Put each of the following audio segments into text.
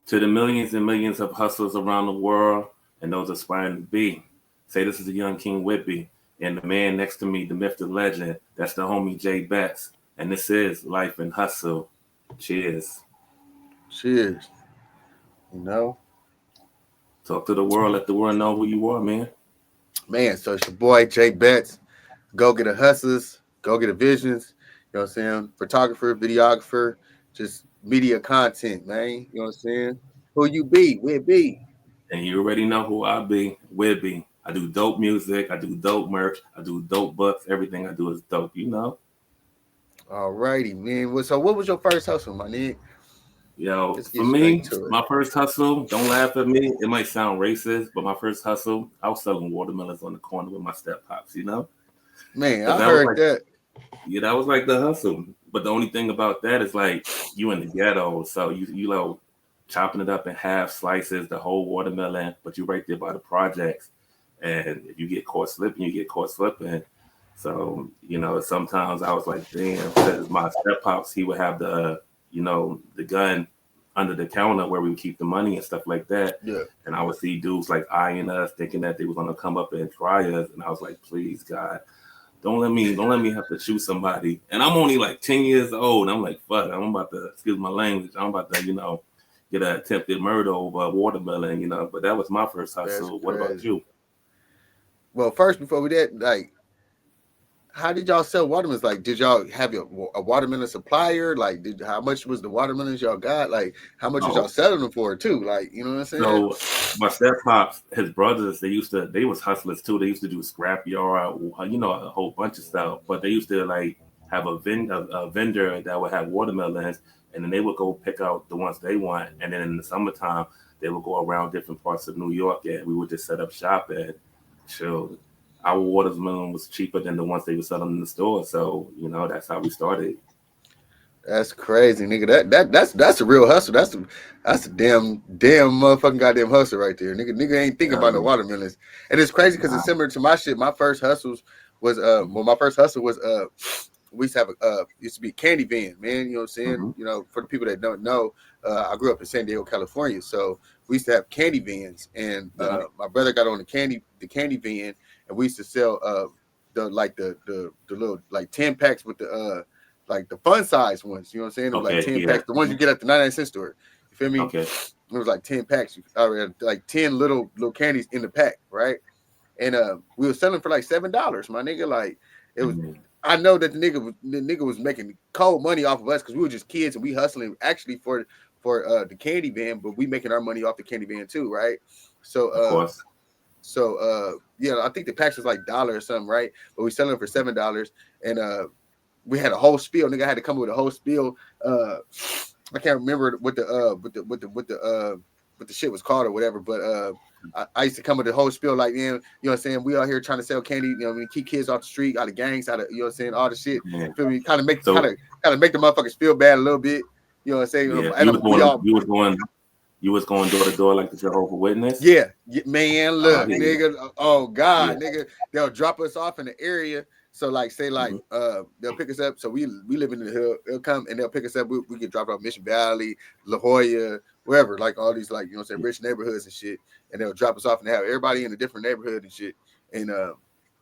To the millions and millions of hustlers around the world and those aspiring to be. Say this is the young King Whidbee. And the man next to me, the myth, the legend, that's the homie Jay Betts. And this is Life and Hustle. Cheers. Cheers. You know, Talk to the world, let the world know who you are, man. man. So it's your boy Jay Betts. Go get a hustlers. Go get a visions. You know what I'm saying? Photographer, videographer, just media content, man. You know what I'm saying? Who you be? Where be? And you already know who I be, Whidbee. I do dope music, I do dope merch, I do dope books. Everything I do is dope, you know? All righty, man. So what was your first hustle, my nigga? Yo, Let's for get straight me, to it. my first hustle, don't laugh at me. It might sound racist, but my first hustle, I was selling watermelons on the corner with my step pops, you know? Man, Because I that was heard like, that. yeah, that was like the hustle. But the only thing about that is like you in the ghetto, so you know chopping it up in half slices, the whole watermelon, but you right there by the projects. And if you get caught slipping, you get caught slipping. So, you know, sometimes I was like, damn, because my step pops, he would have the, you know, the gun under the counter where we would keep the money and stuff like that. Yeah. And I would see dudes like eyeing us, thinking that they were gonna come up and try us. And I was like, please, God, don't let me have to shoot somebody. And I'm only like 10 years old. I'm like, fuck, I'm about to excuse my language. I'm about to, get an attempted murder over a watermelon. But that was my first That's hustle. What about crazy. you? Well, first, before we did, like, how did y'all sell watermelons? Like, did y'all have a watermelon supplier? Like, how much was the watermelons y'all got? Like, how much was y'all Oh, selling them for too? Like, you know what I'm saying? so my step pops, his brothers, they was hustlers too. They used to do scrap yard, a whole bunch of stuff. But they used to like have a vendor that would have watermelons, and then they would go pick out the ones they want. And then in the summertime, they would go around different parts of New York, and we would just set up shop and chill. Our watermelon was cheaper than the ones they were selling in the store, so that's how we started. That's crazy, nigga. That's a real hustle. That's a damn motherfucking goddamn hustle right there, nigga. Nigga ain't thinking about no Um, watermelons, and it's crazy because nah, it's similar to my shit. My first hustles was well, my first hustle was we used to have used to be a candy van, man. You know what I'm saying? mm-hmm. You know, for the people that don't know, I grew up in San Diego, California, so we used to have candy vans, and Yeah, my brother got on the candy van, and we used to sell the little like 10 packs with the like the fun size ones. You know what I'm saying? It was like okay, 10 yeah, packs, the ones you get at the 99-cent store. You feel me? okay. It was like 10 packs, like 10 little candies in the pack, right? And we were selling for like $7, my nigga. Like it was. Mm-hmm. I know that the nigga was making cold money off of us because we were just kids and we hustling actually for the candy van, but we making our money off the candy van too, right? So Of course. yeah, I think the packs was like dollar or something, right? But we selling them for $7, and we had a whole spiel. Nigga had to come up with a whole spiel. I can't remember what the shit was called or whatever, but I used to come with the whole spiel like, man, you know what I'm saying? We out here trying to sell candy, you know, I mean, keep kids off the street, out of gangs, out of, you know what I'm saying, all the shit. Yeah. You feel me? Kind of make So the motherfuckers feel bad a little bit. You know what I'm saying? yeah, And we all you was going door to door like the Jehovah Witness. Yeah, man, Oh, I look, hear you. nigga. Oh Yeah. God, nigga. They'll drop us off in the area. So like say like Hmm. they'll pick us up. So we live in the hill. They'll come and they'll pick us up. We get dropped off Mission Valley, La Jolla, wherever, like all these like, you know what I'm saying, rich neighborhoods and shit. And they'll drop us off and they have everybody in a different neighborhood and shit. And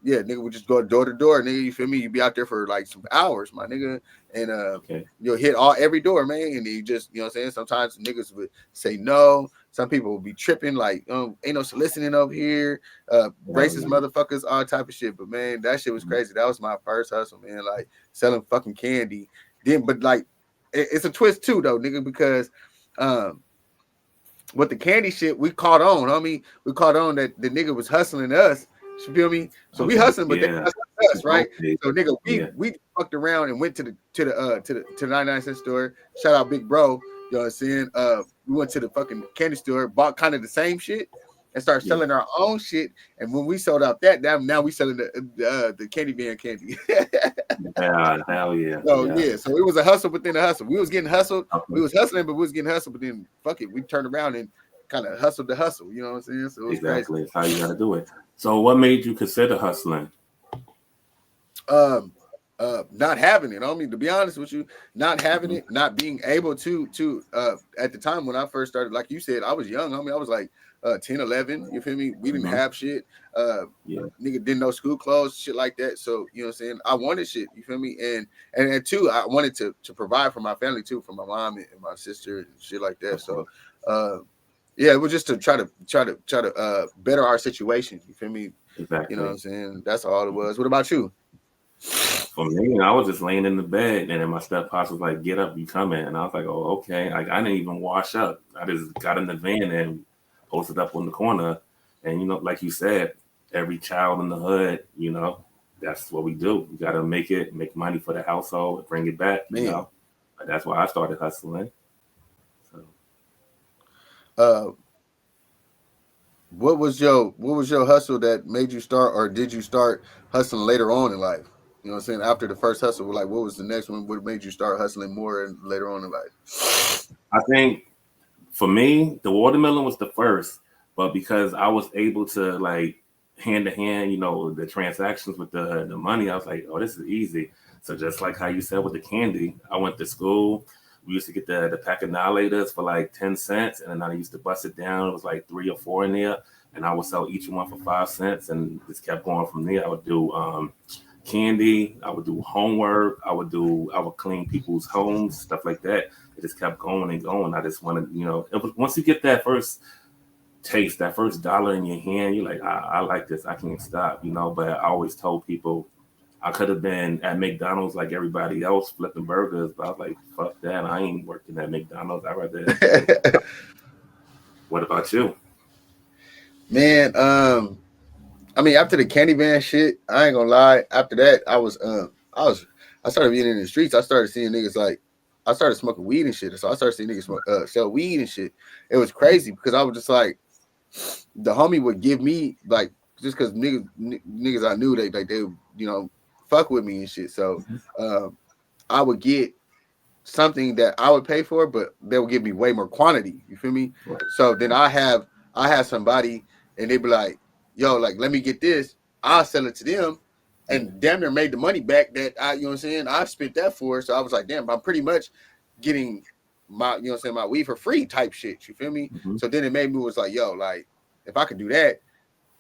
yeah, nigga, we just go door to door, nigga. You feel me? You be out there for like some hours, my nigga. And Okay. you'll hit every door, man. And you just, you know what I'm saying? Sometimes niggas would say no. Some people will be tripping, like, ain't no soliciting over here, Oh, racist yeah. motherfuckers, all type of shit. But man, that shit was Mhm. crazy. That was my first hustle, man. Like selling fucking candy. Then, but like, it's a twist too, though, nigga, because um, with the candy shit, we caught on, homie. We caught on that the nigga was hustling us. You feel me? So we Okay. hustling, but they Yeah. hustling us, right? Okay. So nigga, we Yeah. we fucked around and went to the 99-cent store. Shout out Big Bro. You know what I'm saying? We went to the fucking candy store, bought kind of the same shit, and started Yeah. selling our own shit. And when we sold out that, now we selling the candy van candy. Yeah. Hell yeah. So Yeah. yeah, so it was a hustle within a hustle. We was getting hustled. We Okay. was hustling, but we was getting hustled. But then fuck it, we turned around and kind of hustled the hustle. You know what I'm saying? So it was crazy. Exactly. It's how you got to do it. So, what made you consider hustling? Um, not having it. I mean, to be honest with you, not having it, not being able to at the time when I first started, like you said, I was young. I mean, I was like 10, 11. You feel me? We didn't have shit. Yeah. Nigga didn't know school clothes, shit like that. So, you know what I'm saying? I wanted shit, you feel me? And two, I wanted to provide for my family too, for my mom and my sister and shit like that. So yeah, it was just to try to better our situation. You feel me? You know what Exactly. I'm saying? That's all it was. What about you? For me, I was just laying in the bed, and then my step pops was like, "Get up, you coming?" And I was like, "Oh, okay." Like I didn't even wash up. I just got in the van and posted up on the corner. And like you said, every child in the hood, that's what we do. We gotta make money for the household, bring it back. Man, But that's why I started hustling. So uh, what was your hustle that made you start, or did you start hustling later on in life? You know what I'm saying? After the first hustle, like what was the next one? What made you start hustling more and later on in life? I think for me, the watermelon was the first, but because I was able to like hand to hand, the transactions with the money, I was like, oh, this is easy. So just like how you said with the candy, I went to school. We used to get the pack of annihilators for like 10 cents, and then I used to bust it down. It was like 3 or 4 in there, and I would sell each one for 5 cents, and just kept going from there. I would do candy, I would do homework, I would clean people's homes, stuff like that. It just kept going and going. I just wanted, it was, once you get that first taste, that first dollar in your hand, you're like, I like this. I can't stop, But I always told people I could have been at McDonald's like everybody else flipping burgers, but I was like, fuck that. I ain't working at McDonald's. I'd rather do this. What about you? Man, I mean, after the candy van shit, I ain't gonna lie. After that, I started being in the streets. I started seeing niggas like, I started smoking weed and shit. So I started seeing niggas sell weed and shit. It was crazy because I was just like, the homie would give me like, just because niggas I knew they fuck with me and shit. So I would get something that I would pay for, but they would give me way more quantity. You feel me? Right. So then I have somebody and they be like, yo, like let me get this. I'll sell it to them Yeah. and damn near made the money back that you know what I'm saying, I spent that for. So I was like, damn, I'm pretty much getting my, you know what I'm saying, my weed for free type shit. You feel me? Hmm. So then it made me was like, yo, like if I could do that,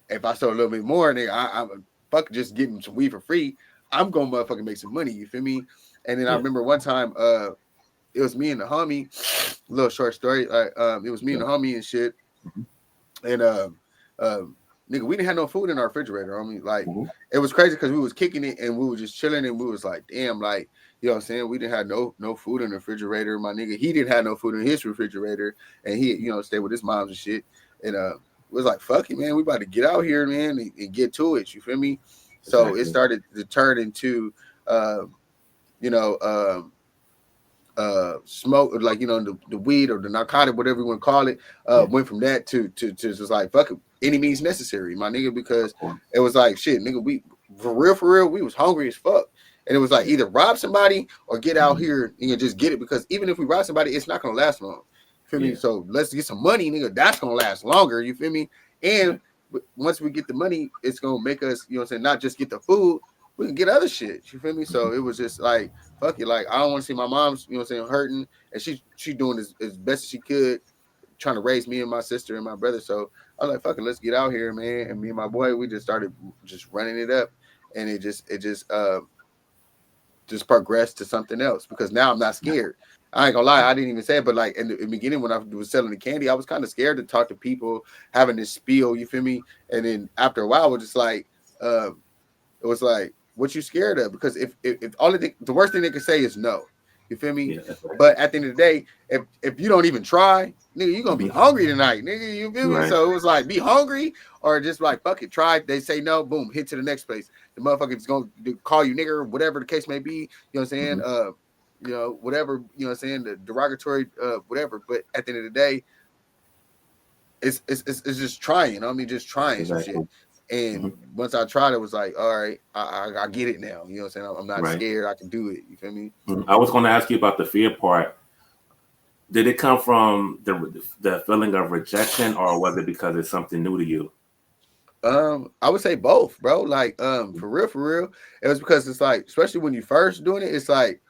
if I sold a little bit more, nigga, I'm fuck just getting some weed for free. I'm gonna motherfucking make some money. You feel me? And then I Yeah. remember one time, it was me and the homie. Little short story. It was me and Yeah. the homie and shit. Hmm. And nigga, we didn't have no food in our refrigerator. I mean, like Hmm. it was crazy because we was kicking it and we were just chilling and we was like, damn, like you know what I'm saying. We didn't have no food in the refrigerator. My nigga, he didn't have no food in his refrigerator, and he stayed with his moms and shit. And it was like, fuck it, man. We about to get out here, man, and get to it. You feel me? So it Exactly. started to turn into, you know, smoke, like the weed or the narcotic, whatever you want to call it, Yeah. went from that to just like fuck it, any means necessary, my nigga, because Of course. it was like shit, nigga, we for real, we was hungry as fuck. And it was like Yeah. either rob somebody or get out Hmm. here and just get it, because even if we rob somebody, it's not gonna last long. You feel me? Yeah. So let's get some money, nigga. That's gonna last longer. You feel me? Yeah. And once we get the money, it's gonna make us, you know what I'm saying, not just get the food, we can get other shit. You feel me? So it was just like fuck it. Like I don't want to see my mom's, you know what I'm saying, hurting, and she doing as best as she could, trying to raise me and my sister and my brother. So I was like, fuck it, let's get out here, man. And me and my boy, we just started just running it up, and it just progressed to something else because now I'm not scared. I ain't gonna lie, I didn't even say it, but like in the beginning when I was selling the candy, I was kind of scared to talk to people, having this spiel, you feel me? And then after a while, it was just like, um, it was like, what you scared of? Because if all the worst thing they can say is no. You feel me? Yeah. But at the end of the day, if you don't even try, nigga, you're gonna be Hmm. hungry tonight, nigga. You feel me? Right. So it was like be hungry or just like fuck it, try. They say no, boom, hit to the next place. The motherfucker's gonna call you nigger, whatever the case may be. You know what I'm saying? Hmm. Whatever, you know what I'm saying, the derogatory, whatever. But at the end of the day, it's just trying. I mean, just trying some shit. Exactly. Hmm. And once I tried, it was like, all right, I get it now. You know what I'm saying? I'm not Right. scared. I can do it. You feel me? Mhm. I was going to ask you about the fear part. Did it come from the feeling of rejection, or was it because it's something new to you? I would say both, bro. Like, for real. It was because it's like, especially when you first doing it, it's like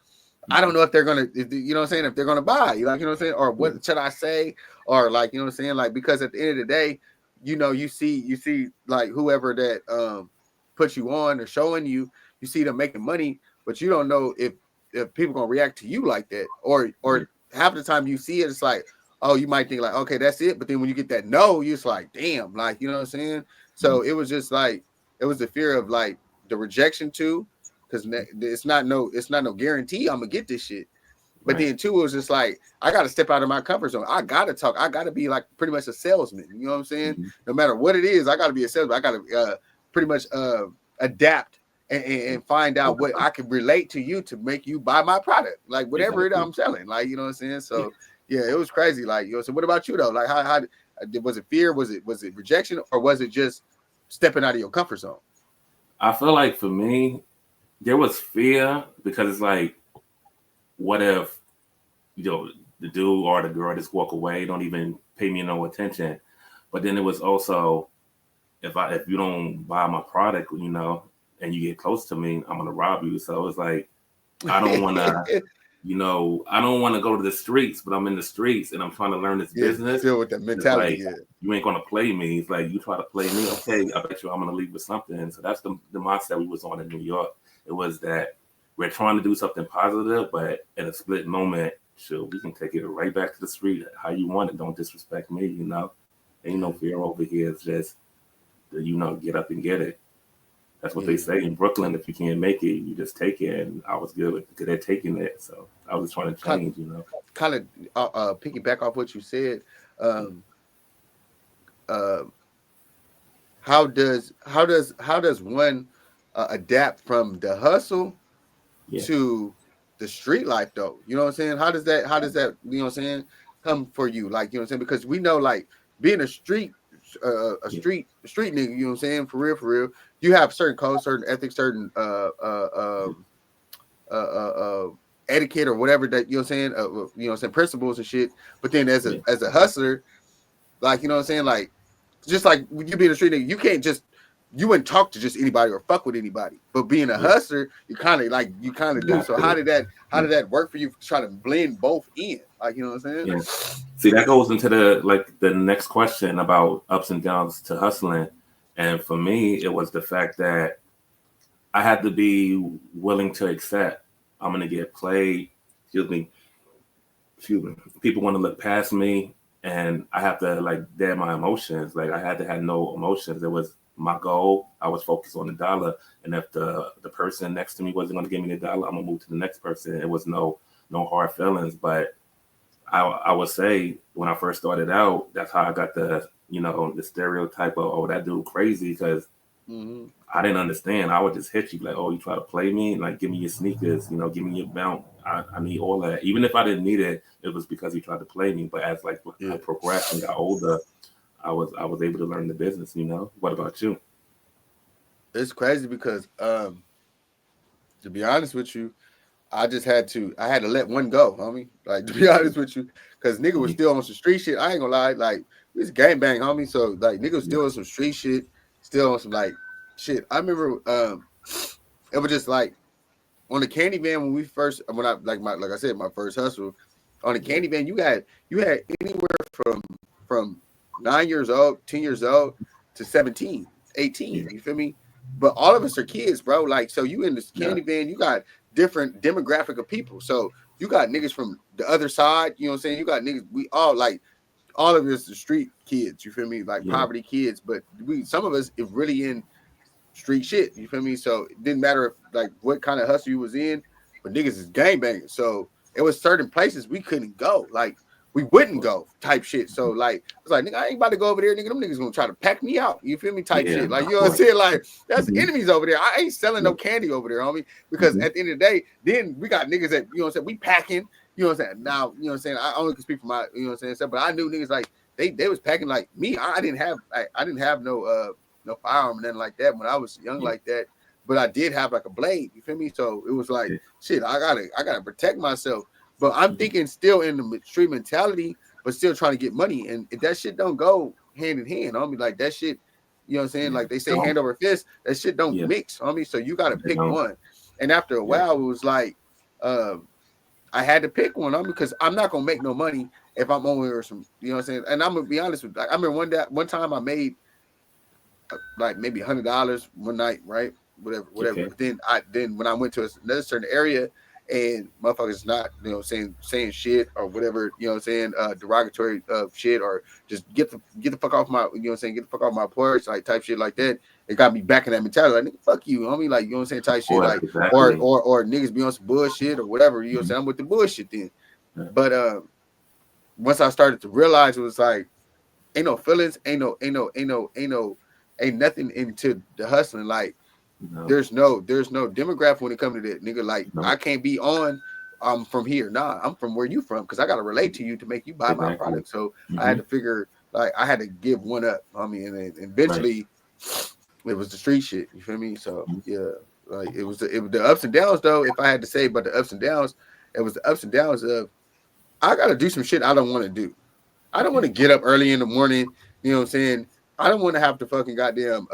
I don't know if they're gonna, you know what I'm saying, if they're gonna buy, you like, you know what I'm saying, or Yeah, what should I say, or like, you know what I'm saying, like, because at the end of the day, you know, you see like whoever that puts you on or showing you, you see them making money, but you don't know if people gonna react to you like that, yeah, or half the time you see it, it's like, oh, you might think like, okay, that's it, but then when you get that no, you're just like, damn, like, you know what I'm saying. So it was just like it was the fear of like the rejection too, because it's not no guarantee I'm gonna get this shit. But right. then too, it was just like I gotta step out of my comfort zone. I gotta talk. I gotta be like pretty much a salesman. You know what I'm saying? Mm-hmm. No matter what it is, I gotta be a salesman. I gotta pretty much adapt and find out what I can relate to you to make you buy my product, like whatever it Exactly. I'm selling. Like, you know what I'm saying? Yeah. So yeah, it was crazy. Like, you know, so what about you though? Like how was it fear? Was it rejection, or was it just stepping out of your comfort zone? I feel like for me, there was fear because it's like, what if the dude or the girl just walk away, don't even pay me no attention. But then it was also if you don't buy my product, and you get close to me, I'm gonna rob you. So it's like I don't wanna, I don't wanna go to the streets, but I'm in the streets and I'm trying to learn this Yeah, business. still with that And it's mentality. like Yeah, you ain't gonna play me. It's like you try to play me, okay, I bet you I'm gonna leave with something. So that's the mindset we was on in New York. It was that we're trying to do something positive, but in a split moment, sure, we can take it right back to the street. How you want it. Don't disrespect me. Ain't no fear over here. It's just get up and get it. That's what they yeah. say in Brooklyn. If you can't make it, you just take it. And I was good at taking it. So I was trying to Kind change. kind of piggyback off what you said. Um, uh, how does one adapt from the hustle Yeah. to the street life though? You know what I'm saying? How does that you know what I'm saying come for you? Like, you know what I'm saying? Because we know like being a street a Yeah. street nigga, you know what I'm saying? For real, you have certain codes, certain ethics, certain uh, uh, uh, etiquette or whatever that you know what I'm saying, you know what I'm saying, principles and shit. But then as a Yeah. as a hustler, like, you know what I'm saying, like just like when you being a street nigga, you can't just you wouldn't talk to just anybody or fuck with anybody. But being a Yeah. hustler, you kind of You do. got So how to. did that how Yeah. did that work for you? Trying to blend both in, like, you know what I'm saying? Yeah. See, that goes into the next question about ups and downs to hustling. And for me, it was the fact that I had to be willing to accept I'm gonna get played. Excuse me. Excuse me. People want to look past me, and I have to like dead my emotions. Like I had to have no emotions. It was my goal. I was focused on the dollar, and if the person next to me wasn't going to give me the dollar, I'm gonna move to the next person. It was no hard feelings, but I would say when I first started out, that's how I got the stereotype of, oh, that dude crazy, because Mm-hmm. I didn't understand. I would just hit you like, oh, you try to play me, like give me your sneakers, give me your belt. I need all that. Even if I didn't need it, it was because you tried to play me. But as like I Yeah, progressed and got older, I was able to learn the business. What about you? it's crazy because to be honest with you, I had to let one go, homie. Like, to be honest with you, because nigga was Mhm. still on some street shit. I ain't gonna lie, like this gang bang, homie. So like nigga was Yeah, still on some street shit, still on some like shit. I remember it was just like on the candy van when we first when I like I said, my first hustle on the yeah, candy van, you had anywhere from 9 years old, 10 years old to 17, yeah, 18. You feel me? But all of us are kids, bro. Like, so you in this yeah, candy van, you got different demographic of people. So you got niggas from the other side, you know what I'm saying? You got niggas, we all like all of us are street kids, you feel me? Like yeah, poverty kids, but we some of us is really in street shit. You feel me? So it didn't matter if like what kind of hustle you was in, but niggas is gang banging. So it was certain places we couldn't go. Like we of wouldn't course. go type shit. So like it's like nigga, I ain't about to go over there, nigga. Them niggas gonna try to pack me out. You feel me? Type Yeah, shit. Like, of you know what I'm course. saying? Like that's Hmm. enemies over there. I ain't selling Yeah. no candy over there, homie. Because Hmm. at the end of the day, then we got niggas that, you know what I'm saying, we packing, you know what I'm saying? Now, you know what I'm saying? I only can speak for my, you know what I'm saying, but I knew niggas like they was packing like me. I didn't have no firearm and nothing like that when I was young Yeah. like that. But I did have like a blade. You feel me? So it was like Yeah. shit. I gotta protect myself. But I'm Mhm. thinking still in the street mentality, but still trying to get money. And if that shit don't go hand in hand, I mean, like that shit. You know what I'm saying? Yeah. Like they say hand over fist, that shit don't Yeah. mix, homie. So you gotta They pick don't. one. And after a Yeah. while, it was like I had to pick one, homie, because I'm not gonna make no money if I'm only or some, you know what I'm saying? And I'm gonna be honest with you. Like, I remember one time I made like maybe $100 one night, right? Whatever. Okay. But then when I went to another certain area and motherfuckers not, you know, saying shit or whatever, you know what I'm saying, derogatory shit, or just get the fuck off my, you know what I'm saying, get the fuck off my porch, like type shit like that. It got me back in that mentality, like nigga, fuck you, homie, like you know what I'm saying, type shit, Boy, like exactly. or niggas be on some bullshit or whatever, you know what I'm Mhm. saying. I'm with the bullshit then. Yeah. But once I started to realize it was like ain't no feelings, ain't nothing into the hustling. Like No. there's no demographic when it comes to that, nigga. Like No. I can't be on I'm from here. Nah, I'm from where you from because I gotta relate to you to make you buy my Exactly. product. So I had Hmm. to figure like I had to give one up. I mean, and Right. eventually it was the street shit. You feel me? So Mhm. yeah, like it was the ups and downs though. If I had to say, but the ups and downs, it was the ups and downs of I gotta do some shit I don't want to do. I don't want Okay. to get up early in the morning. You know what I'm saying? I don't want to have to fucking goddamn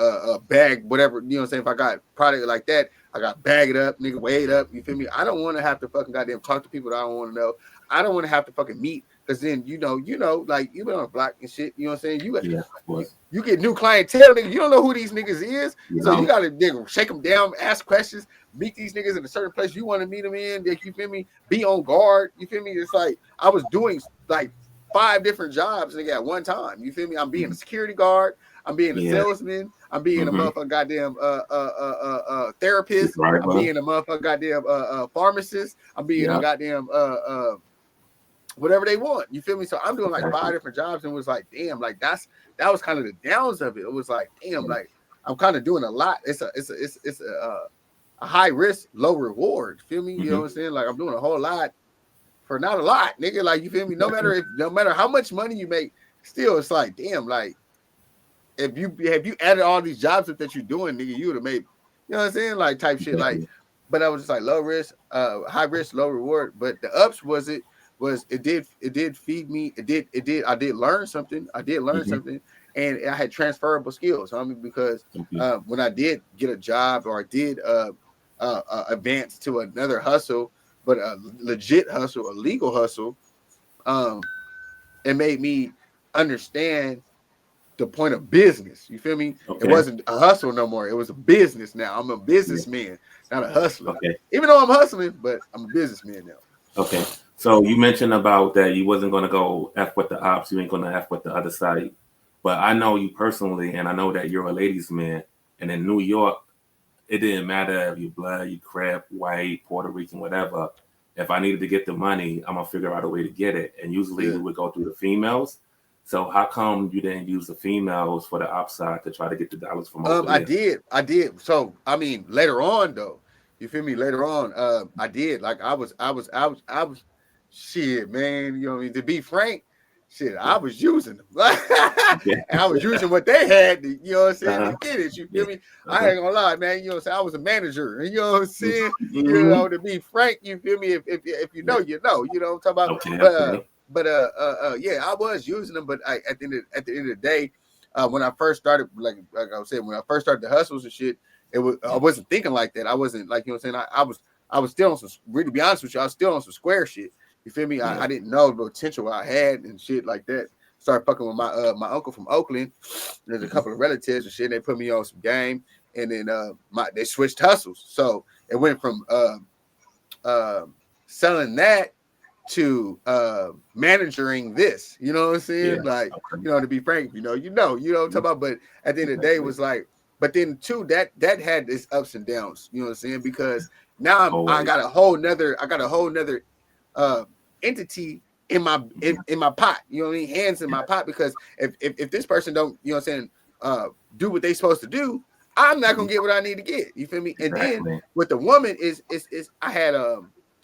bag whatever. You know what I'm saying? If I got product like that, I got bag it up, nigga, weigh it up. You feel me? I don't want to have to fucking goddamn talk to people that I don't want to know. I don't want to have to fucking meet because then like you been on a block and shit. You know what I'm saying? Yeah. Of course. You get new clientele, nigga. You don't know who these niggas is, You so you know. gotta nigga, shake them down, ask questions, meet these niggas in a certain place you want to meet them in. You feel me? Be on guard. You feel me? It's like I was doing like 5 different jobs, nigga, at one time. You feel me? I'm being a Mhm. security guard. I'm being a Yeah. salesman. I'm being a Hmm. motherfucking goddamn therapist. I'm Driver. being a motherfucking goddamn pharmacist. I'm being a Yeah. goddamn whatever they want. You feel me? So I'm doing like Exactly. 5 different jobs and was like, damn, like that was kind of the downs of it. It was like, damn, Yeah. like I'm kind of doing a lot. It's a high risk, low reward. Feel me? You know Hmm. what I'm saying? Like I'm doing a whole lot for not a lot, nigga. Like you feel me? Exactly. No matter how much money you make, still it's like, damn, like if you added all these jobs that you're doing, nigga, you would have made, you know what I'm saying? Like type shit. Like, Exactly. but I was just like low risk, high risk, low reward. But the ups it did feed me. I did learn something. Hmm. And I had transferable skills. I mean, because Okay. when I did get a job or I did advance to another hustle, but a legit hustle, a legal hustle, um, it made me understand the point of business. You feel me? It Okay. wasn't a hustle no more. It was a business now. I'm a Yeah. businessman, not a hustler. Okay. Even though I'm hustling, but I'm a businessman now. Okay. So you mentioned about that you wasn't gonna go F with the ops, you ain't gonna F with the other side. But I know you personally, and I know that you're a ladies' man. And in New York, it didn't matter if you blood, you crap, white, Puerto Rican, whatever. If I needed to get the money, I'm gonna figure out a way to get it. And usually Yeah. we would go through the females. So how come you didn't use the females for the upside to try to get the dollars from over I there? did. I did. So I mean, later on though, you feel me? Later on, I did. Like I was shit, man. You know what I mean? To be frank, shit, I Yeah. was using them. Yeah. And I was using what they had to, you know what I'm saying, to Uh-huh. get it. You Yeah. feel me? I Uh-huh. ain't gonna lie, man. You know what I'm saying? I was a manager, and you know what I'm saying? You Mm-hmm. know, to be frank, you feel me? If you Yeah. know, you know. You know what I'm talking about? Okay. But Okay. yeah, I was using them, but at the end of the day, when I first started, like I was saying, when I first started the hustles and shit, I Yeah. wasn't thinking like that. I wasn't like, you know what I'm saying. I was still on some, really, to be honest with you, I was still on some square shit. You feel me? Yeah. I didn't know the potential I had and shit like that. Started fucking with my uncle from Oakland. There's a Mm-hmm. couple of relatives and shit. They put me on some game, and then they switched hustles. So it went from uh, selling that to managing this. You know what I'm saying? Yeah. Like, Okay. to be frank, you know what I'm talking Mhm. about. But at the end of the day, it Exactly. was like, but then too, that had its ups and downs, you know what I'm saying? Because now I Always. got a whole nother uh entity in my Mhm. in my pot, you know what I mean? Hands in Yeah. my pot, because if this person don't, you know what I'm saying, do what they supposed to do, I'm not gonna Mhm. get what I need to get. You feel me? And then Exactly. with the woman is I had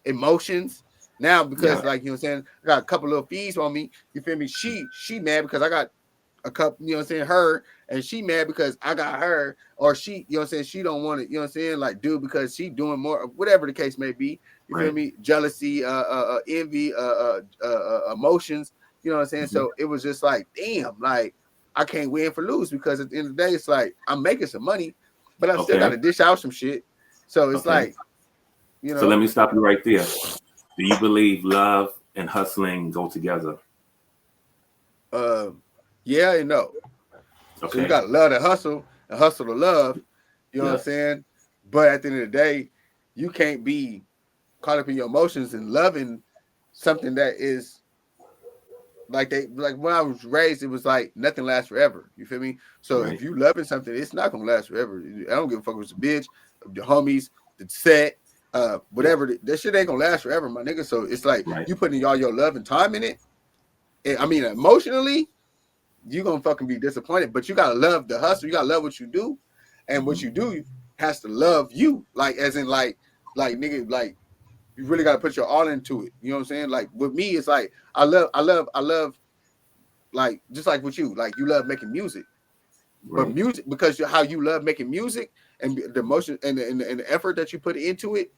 emotions now, Yeah. because like, you know what I'm saying, I got a couple little fees on me. You feel me? She mad because I got a couple, you know what I'm saying, her, and she mad because I got her, or she, you know what I'm saying, she don't want it, you know what I'm saying, like do because she doing more, whatever the case may be. You feel Right. me? Jealousy, envy, emotions, you know what I'm saying? Hmm. So it was just like, damn, like I can't win for lose because at the end of the day, it's like I'm making some money, but I still Okay. got to dish out some shit. So it's Okay. like, you So let know, me stop you right there. Do you believe love and hustling go together? yeah and no. So you Okay. got to love to hustle and hustle to love. You know what I'm Yes. saying? But at the end of the day, you can't be caught up in your emotions and loving something that is like when I was raised, it was like nothing lasts forever. You feel me? So Right. if you loving something, it's not gonna last forever. I don't give a fuck if it's a bitch, the homies, the set, Yeah. whatever. That shit ain't gonna last forever, my nigga. So it's like Right. you putting all your love and time in it. And, I mean, emotionally, you gonna fucking be disappointed. But you gotta love the hustle. You gotta love what you do, and what you do has to love you. Like as in like nigga like you really gotta put your all into it. You know what I'm saying? Like with me, it's like I love like just like with you, like you love making music, but Right. music because how you love making music and the emotion and the effort that you put into it.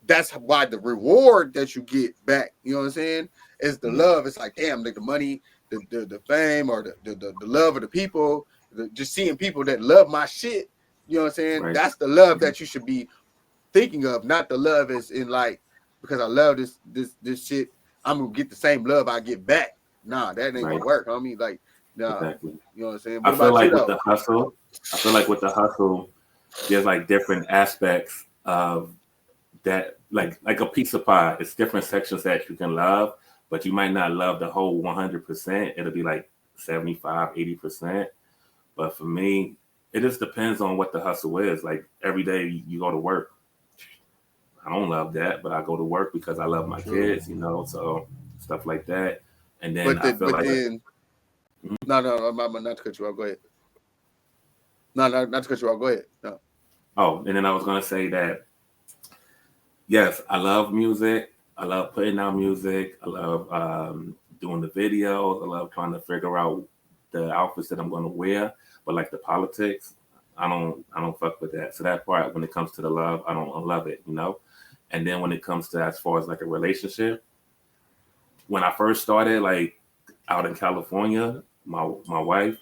That's why the reward that you get back, you know what I'm saying, is the Yeah. love. It's like damn, like the money, the fame, or the love of the people, just seeing people that love my shit. You know what I'm saying? Right. That's the love that you should be thinking of, not the love as in like because I love this shit, I'm gonna get the same love I get back. Nah, that ain't Right. gonna work. I mean, like, nah, Exactly. you know what I'm saying? I What feel about you like with though? the hustle, I feel like with the hustle, there's like different aspects of that, like a piece of pie. It's different sections that you can love, but you might not love the whole 100%. It'll be like 75, 80%. But for me, it just depends on what the hustle is. Like every day you go to work. I don't love that, but I go to work because I love my True. kids, so stuff like that. And then But I then, feel like, no, not to cut you off. Go ahead. No, not to cut you off. Go ahead. No. oh, and then I was gonna say that yes, I love music. I love putting out music. I love doing the videos. I love trying to figure out the outfits that I'm going to wear. But like the politics, I don't fuck with that. So that part, when it comes to the love, I don't love it. And then when it comes to as far as like a relationship, when I first started, like out in California, my wife,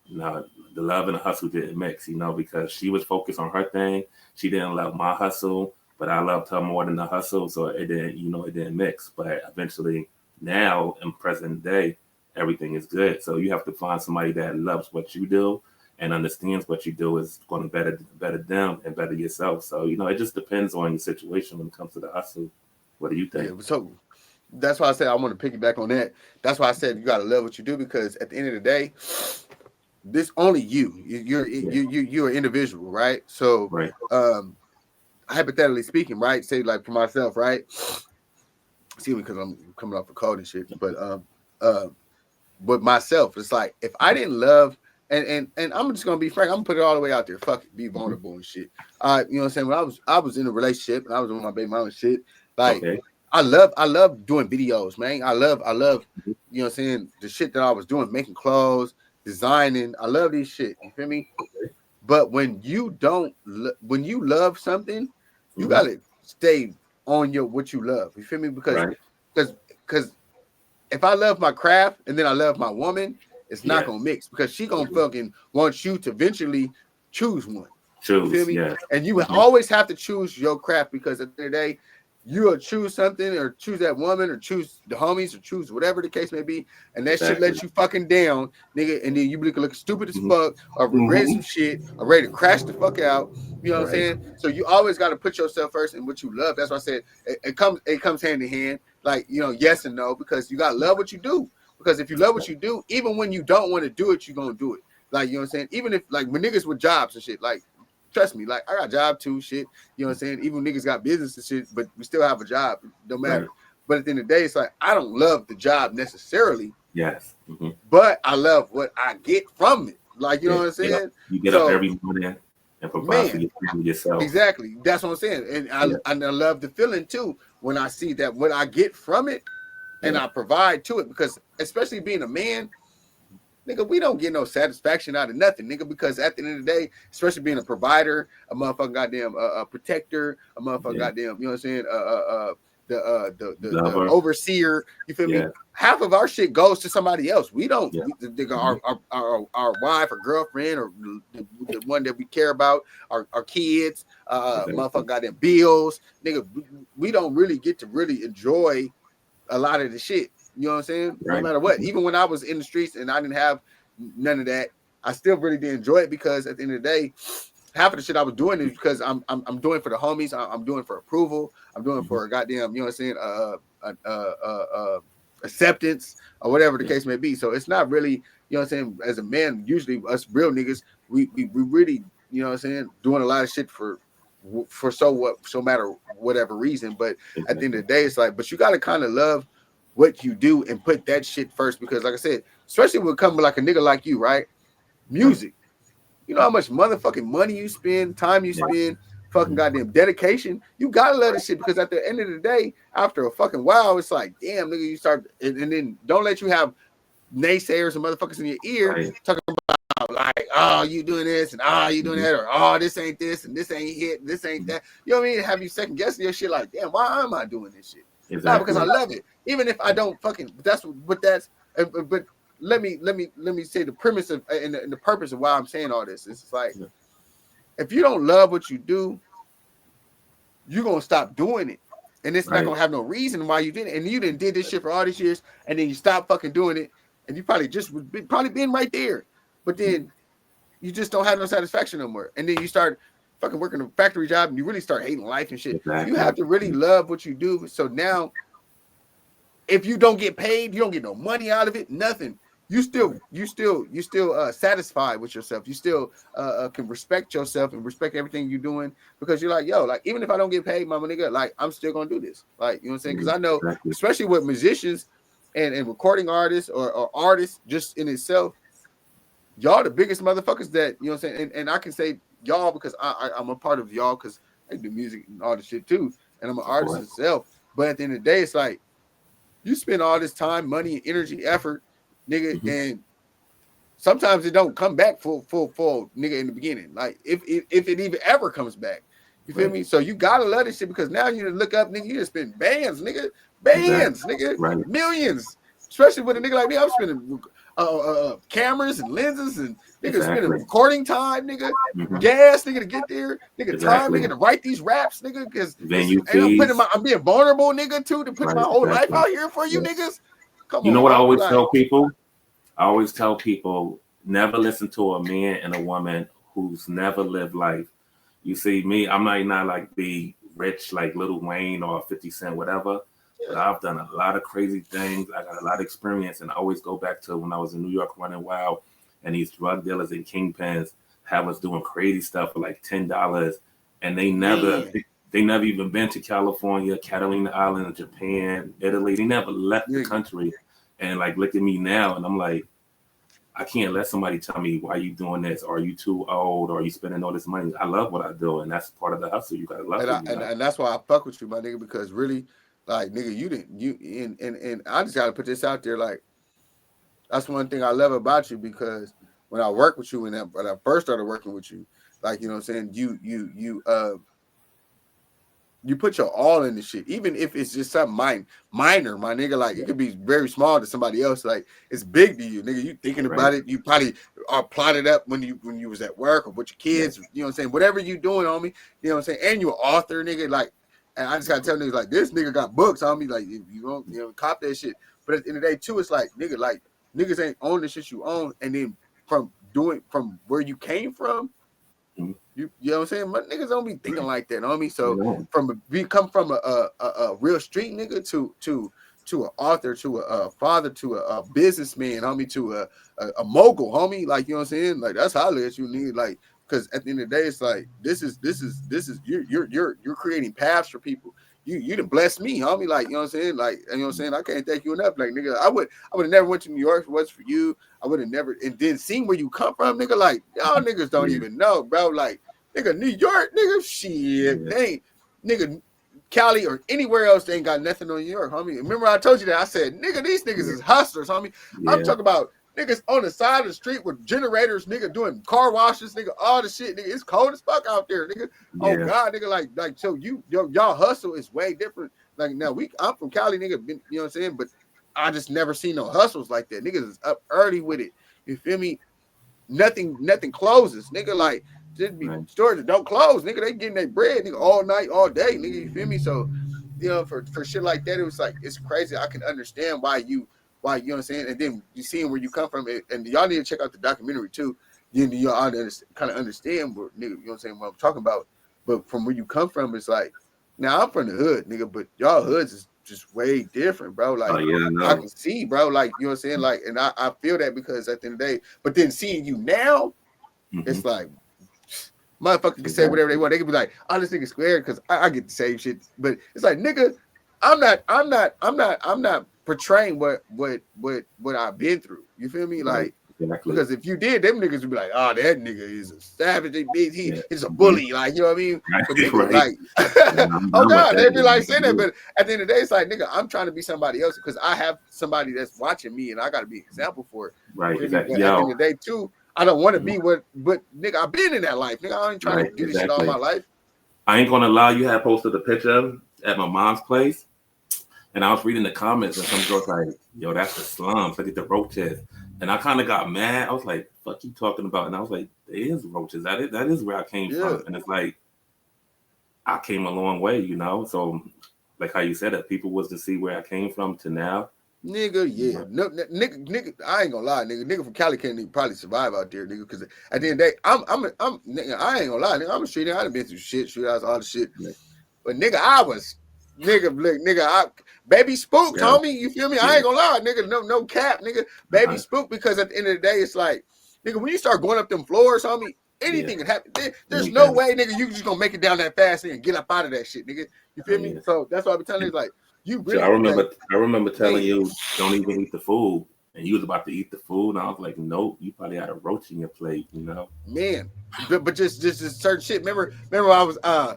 you know, the love and the hustle didn't mix, because she was focused on her thing. She didn't love my hustle, but I loved her more than the hustle. So it didn't mix. But eventually now in present day, everything is good. So you have to find somebody that loves what you do and understands what you do is going to better them and better yourself. So, it just depends on your situation when it comes to the hustle. What do you Yeah. think? So that's why I said I want to piggyback on that. That's why I said you gotta love what you do because at the end of the day, this only you. Yeah. You're an individual, right? So, Right. hypothetically speaking, right? Say like for myself, right? Excuse me, because I'm coming off a cold and shit. Uh, but myself, it's like if I didn't love, and I'm just gonna be frank, I'm gonna put it all the way out there. Fuck it, be Mhm. vulnerable and shit. You know what I'm saying? When I was in a relationship and I was with my baby mama and shit, like Okay. I love doing videos, man. I love, Mhm. you know what I'm saying, the shit that I was doing, making clothes, designing. I love these shit. You feel me? But when you don't, when you love something, you Mhm. gotta stay on your what you love. You feel me? Because, Right. because, because if I love my craft and then I love my woman, it's not Yes. gonna mix because she gonna fucking want you to eventually choose one. You feel Choose. me? Yes. And you Mhm. always have to choose your craft because at the end of the day, you'll choose something or choose that woman or choose the homies or choose whatever the case may be, and that shit Exactly. lets you fucking down, nigga, and then you look stupid as Mhm. fuck or regret Mhm. some shit or ready to crash the fuck out. You know what I'm Right. saying? So you always got to put yourself first in what you love. That's why I said it comes hand in hand, like yes and no, because you gotta love what you do. Because if you love what you do, even when you don't want to do it, you're gonna do it. Like you know what I'm saying? Even if like when niggas with jobs and shit, like trust me, like I got a job too, shit. You know what I'm saying? Even niggas got business and shit, but we still have a job. It don't Right. matter. But at the end of the day, it's like I don't love the job necessarily, Yes. Hmm. but I love what I get from it. Like you know Yeah. what I'm saying? You get up So every morning and provide for man, your family yourself. exactly. That's what I'm saying. And Yeah. I love the feeling too when I see that what I get from it and Yeah. I provide to it because especially being a man, nigga, we don't get no satisfaction out of nothing, nigga, because at the end of the day, especially being a provider, a motherfucking goddamn protector, a motherfucking Yeah. goddamn, you know what I'm saying, the Lover. overseer. You feel me? Yeah. Half of our shit goes to somebody else. We don't. Yeah. Our wife or girlfriend or the one that we care about, our kids, Exactly. motherfucker got them bills, nigga. We don't really get to really enjoy a lot of the shit. You know what I'm saying? No Right. matter what. Even when I was in the streets and I didn't have none of that, I still really did enjoy it because at the end of the day, half of the shit I was doing is because I'm doing for the homies. I'm doing for approval. I'm doing for a goddamn, you know what I'm saying? Acceptance or whatever the case may be. So it's not really, you know what I'm saying? As a man, usually us real niggas, we really, you know what I'm saying, doing a lot of shit for so matter whatever reason. But at the end of the day, it's like, but you got to kind of love what you do and put that shit first because, like I said, especially when it comes like a nigga like you, right? Music. You know how much motherfucking money you spend, time you spend, fucking goddamn dedication. You gotta love this shit because at the end of the day, after a fucking while, it's like, damn, nigga, you start and then don't let you have naysayers and motherfuckers in your ear talking about like, oh, you doing this and you doing that, or oh, this ain't this and this ain't hit, and this ain't that. You know what I mean? Have you second guessing your shit like, damn, why am I doing this shit? Exactly. Not because I love it, even if I don't fucking. But let me say the premise of and the purpose of why I'm saying all this. It's like if you don't love what you do, you're gonna stop doing it, and it's not gonna have no reason why you did it. And you didn't did this shit for all these years, and then you stop fucking doing it, and you probably just would probably been right there, but then you just don't have no satisfaction no more, and then you start fucking working a factory job, and you really start hating life and shit. Exactly. You have to really love what you do. So now, if you don't get paid, you don't get no money out of it, nothing. You still satisfied with yourself. You still can respect yourself and respect everything you're doing because you're like, yo, like even if I don't get paid, mama nigga, like I'm still gonna do this. Like, you know what I'm saying? Because I know, especially with musicians and recording artists or artists just in itself, y'all the biggest motherfuckers that, you know what I'm saying? And I can say y'all because I'm a part of y'all because I do music and all this shit too, and I'm an artist itself. But at the end of the day, it's like you spend all this time, money, energy, effort, nigga, and sometimes it don't come back full, nigga, in the beginning. Like if it even ever comes back, you feel me? So you gotta love this shit because now you look up, nigga, you just spend bands, nigga, nigga, millions. Especially with a nigga like me, I'm spending cameras and lenses and nigga spending recording time, nigga, gas, nigga, to get there, nigga, time, nigga, to write these raps, nigga, because I'm being vulnerable, nigga, too, to put my whole life out here for you niggas. Come on, you know what I always tell people? I always tell people never listen to a man and a woman who's never lived life. You see, me, I'm not like the rich like Lil Wayne or 50 Cent, whatever. But I've done a lot of crazy things. I got a lot of experience, and I always go back to when I was in New York running wild, and these drug dealers and kingpins have us doing crazy stuff for like $10, and they never even been to California, Catalina Island, Japan, Italy. They never left the country. And like, look at me now, and I'm like, I can't let somebody tell me why you doing this, or are you too old, or are you spending all this money? I love what I do, and that's part of the hustle. You gotta love it. And that's why I fuck with you, my nigga, because really, like, nigga, and I just gotta put this out there, like, that's one thing I love about you because when I work with you, when I first started working with you, like, you know what I'm saying, you put your all in the shit, even if it's just something minor, my nigga. Like it could be very small to somebody else. Like it's big to you, nigga. You thinking about it. You probably are plotted up when you was at work or with your kids. You know what I'm saying? Whatever you doing, homie. You know what I'm saying? And you're an author, nigga. Like, and I just gotta tell niggas like this nigga got books, homie. Like if you don't, cop that shit. But at the end of the day, too, it's like niggas ain't own the shit you own, and then from where you came from. You know what I'm saying? My niggas don't be thinking like that, homie. So we come from a real street nigga to an author, to a father, to a businessman, homie, to a mogul, homie. Like, you know what I'm saying? Like that's how I look at you, nigga. Like, because at the end of the day, it's like this is you're creating paths for people. You done blessed me, homie. Like, you know what I'm saying? Like, you know what I'm saying? I can't thank you enough. Like, nigga, I would have never went to New York if it was for you. I would have never and then seen where you come from, nigga. Like, y'all niggas don't even know, bro. Like, nigga, New York, nigga, shit. They ain't, nigga, Cali or anywhere else, they ain't got nothing on New York, homie. Remember I told you that? I said, nigga, these niggas is hustlers, homie. I'm talking about niggas on the side of the street with generators, nigga, doing car washes, nigga, all the shit, nigga. It's cold as fuck out there, nigga. Oh God, nigga, like so y'all hustle is way different Like now I'm from Cali, nigga. You know what I'm saying? But I just never seen no hustles like that. Niggas is up early with it. You feel me? Nothing closes, nigga. Like just be right, stores that don't close, nigga. They getting their bread, nigga, all night, all day, nigga. You feel me? So, you know, for shit like that, it was like it's crazy. I can understand why you know what I'm saying. And then you seeing where you come from, and y'all need to check out the documentary too. Then y'all kind of understand what nigga, you know what I'm saying, what I'm talking about. But from where you come from, it's like now I'm from the hood, nigga, but y'all hoods is just way different, bro. oh Like yeah, I I know, can see, bro, like you know what I'm saying, like, and I feel that because at the end of the day, but then seeing you now, mm-hmm. it's like motherfucker can say whatever they Exactly, want. They can be like, "Oh, this nigga squared," because I get the same shit. But it's like, nigga, I'm not portraying what I've been through. You feel me? right, Like exactly, because if you did, them niggas would be like, "Oh, that nigga is a savage. yeah, He's a mm-hmm. bully." Like you know what I mean? But Right, nigga, right. like, And I'm oh done with god, that. they'd be like saying that. Yeah, But at the end of the day, it's like, nigga, I'm trying to be somebody else because I have somebody that's watching me, and I got to be an example for it. You right, feel me? exactly. But at the end Yo, of the day, too. I don't want to mhm, be what nigga I've been in that life. Nigga, I ain't trying to right, do this shit all my exactly. life. I ain't gonna lie. You had posted a picture at my mom's place, and I was reading the comments, and some girls like, "Yo, that's the slums. Look at the roaches." And I kind of got mad. I was like, "Fuck you talking about?" And I was like, "There is roaches. That is where I came Yeah. from." And it's like I came a long way, you know. So, like how you said it, people was to see where I came from to now. Nigga, You yeah. know? No, nigga, I ain't gonna lie, nigga from Cali can't even probably survive out there, nigga. Because at the end of the day, nigga, I ain't gonna lie, nigga. I'm a street nigga. I done been through shit, shootouts, all the shit. Yeah, But nigga, I was nigga, baby spooked, yeah, homie. You feel me? I yeah, ain't gonna lie, nigga. No cap, nigga. Baby uh-huh. spooked because at the end of the day, it's like, nigga, when you start going up them floors, homie, Yeah, anything can happen. There's no anything. way, nigga, you just gonna make it down that fast and get up out of that shit, nigga. You Oh feel me? yeah. So that's why I be telling you, like, you So I really like, remember, I remember telling man. you, don't even eat the food, and you was about to eat the food, and I was like, nope, you probably had a roach in your plate, you know? Man, but just certain shit. Remember I was uh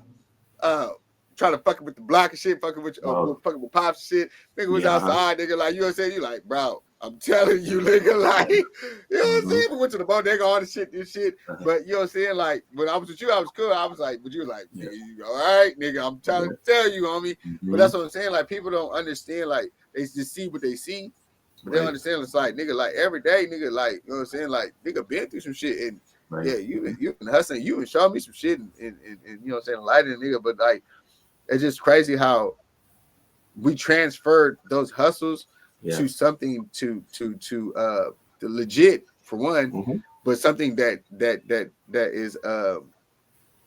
trying to fucking with the block and shit, Oh, fucking with pops and shit. Nigga was yeah, uh-huh. outside, nigga, like you know what I'm saying? You like, bro, I'm telling you, nigga, like, you know what I'm Mm-hmm. saying? We went to the bodega, all this shit. Uh-huh. But you know what I'm saying? Like when I was with you, I was cool. I was like, but you were like, Yeah, nigga, you all right, nigga. I'm trying yeah. to tell you, homie. But Mm-hmm. that's what I'm saying. Like people don't understand, like they just see what they see. But they don't Right, understand it's like nigga, like every day, nigga, like you know what I'm saying, like nigga been through some shit, and right. yeah, you been hustling, you been showing me some shit, and you know what I'm saying, lighting nigga, but like it's just crazy how we transferred those hustles Yeah. to something to the legit for one, Mm-hmm. but something that is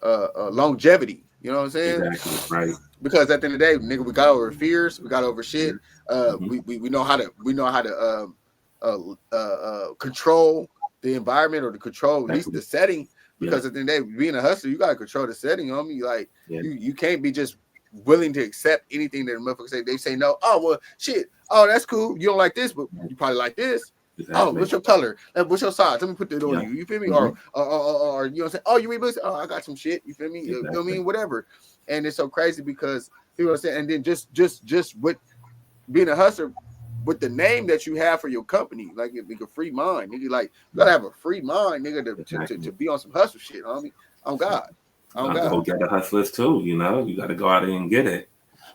longevity. You know what I'm saying? Exactly. Right. Because at the end of the day, nigga, we got over fears, we got over shit. Yeah. Mm-hmm. We know how to control the environment or to control at least Exactly. the setting. Yeah. Because at the end of the day, being a hustler, you gotta control the setting on me. Like Yeah. you can't be just willing to accept anything that the motherfuckers say. They say no. Oh well, shit. Oh, that's cool. You don't like this, but Right. you probably like this. Oh, Exactly. what's your color? What's your size? Let me put that on Yeah. you. You feel me? Mm-hmm. Or you know what I'm saying? Oh, you read books? Oh, I got some shit. You feel me? You know what I Exactly. mean? Whatever. And it's so crazy because people are saying, and then just with being a hustler, with the name that you have for your company, like a free mind, nigga. Like you Yeah. gotta have a free mind, nigga, to Exactly. be on some hustle shit, homie. On God, You on have to God. go get the hustlers too, you know? You got to go out there and get it.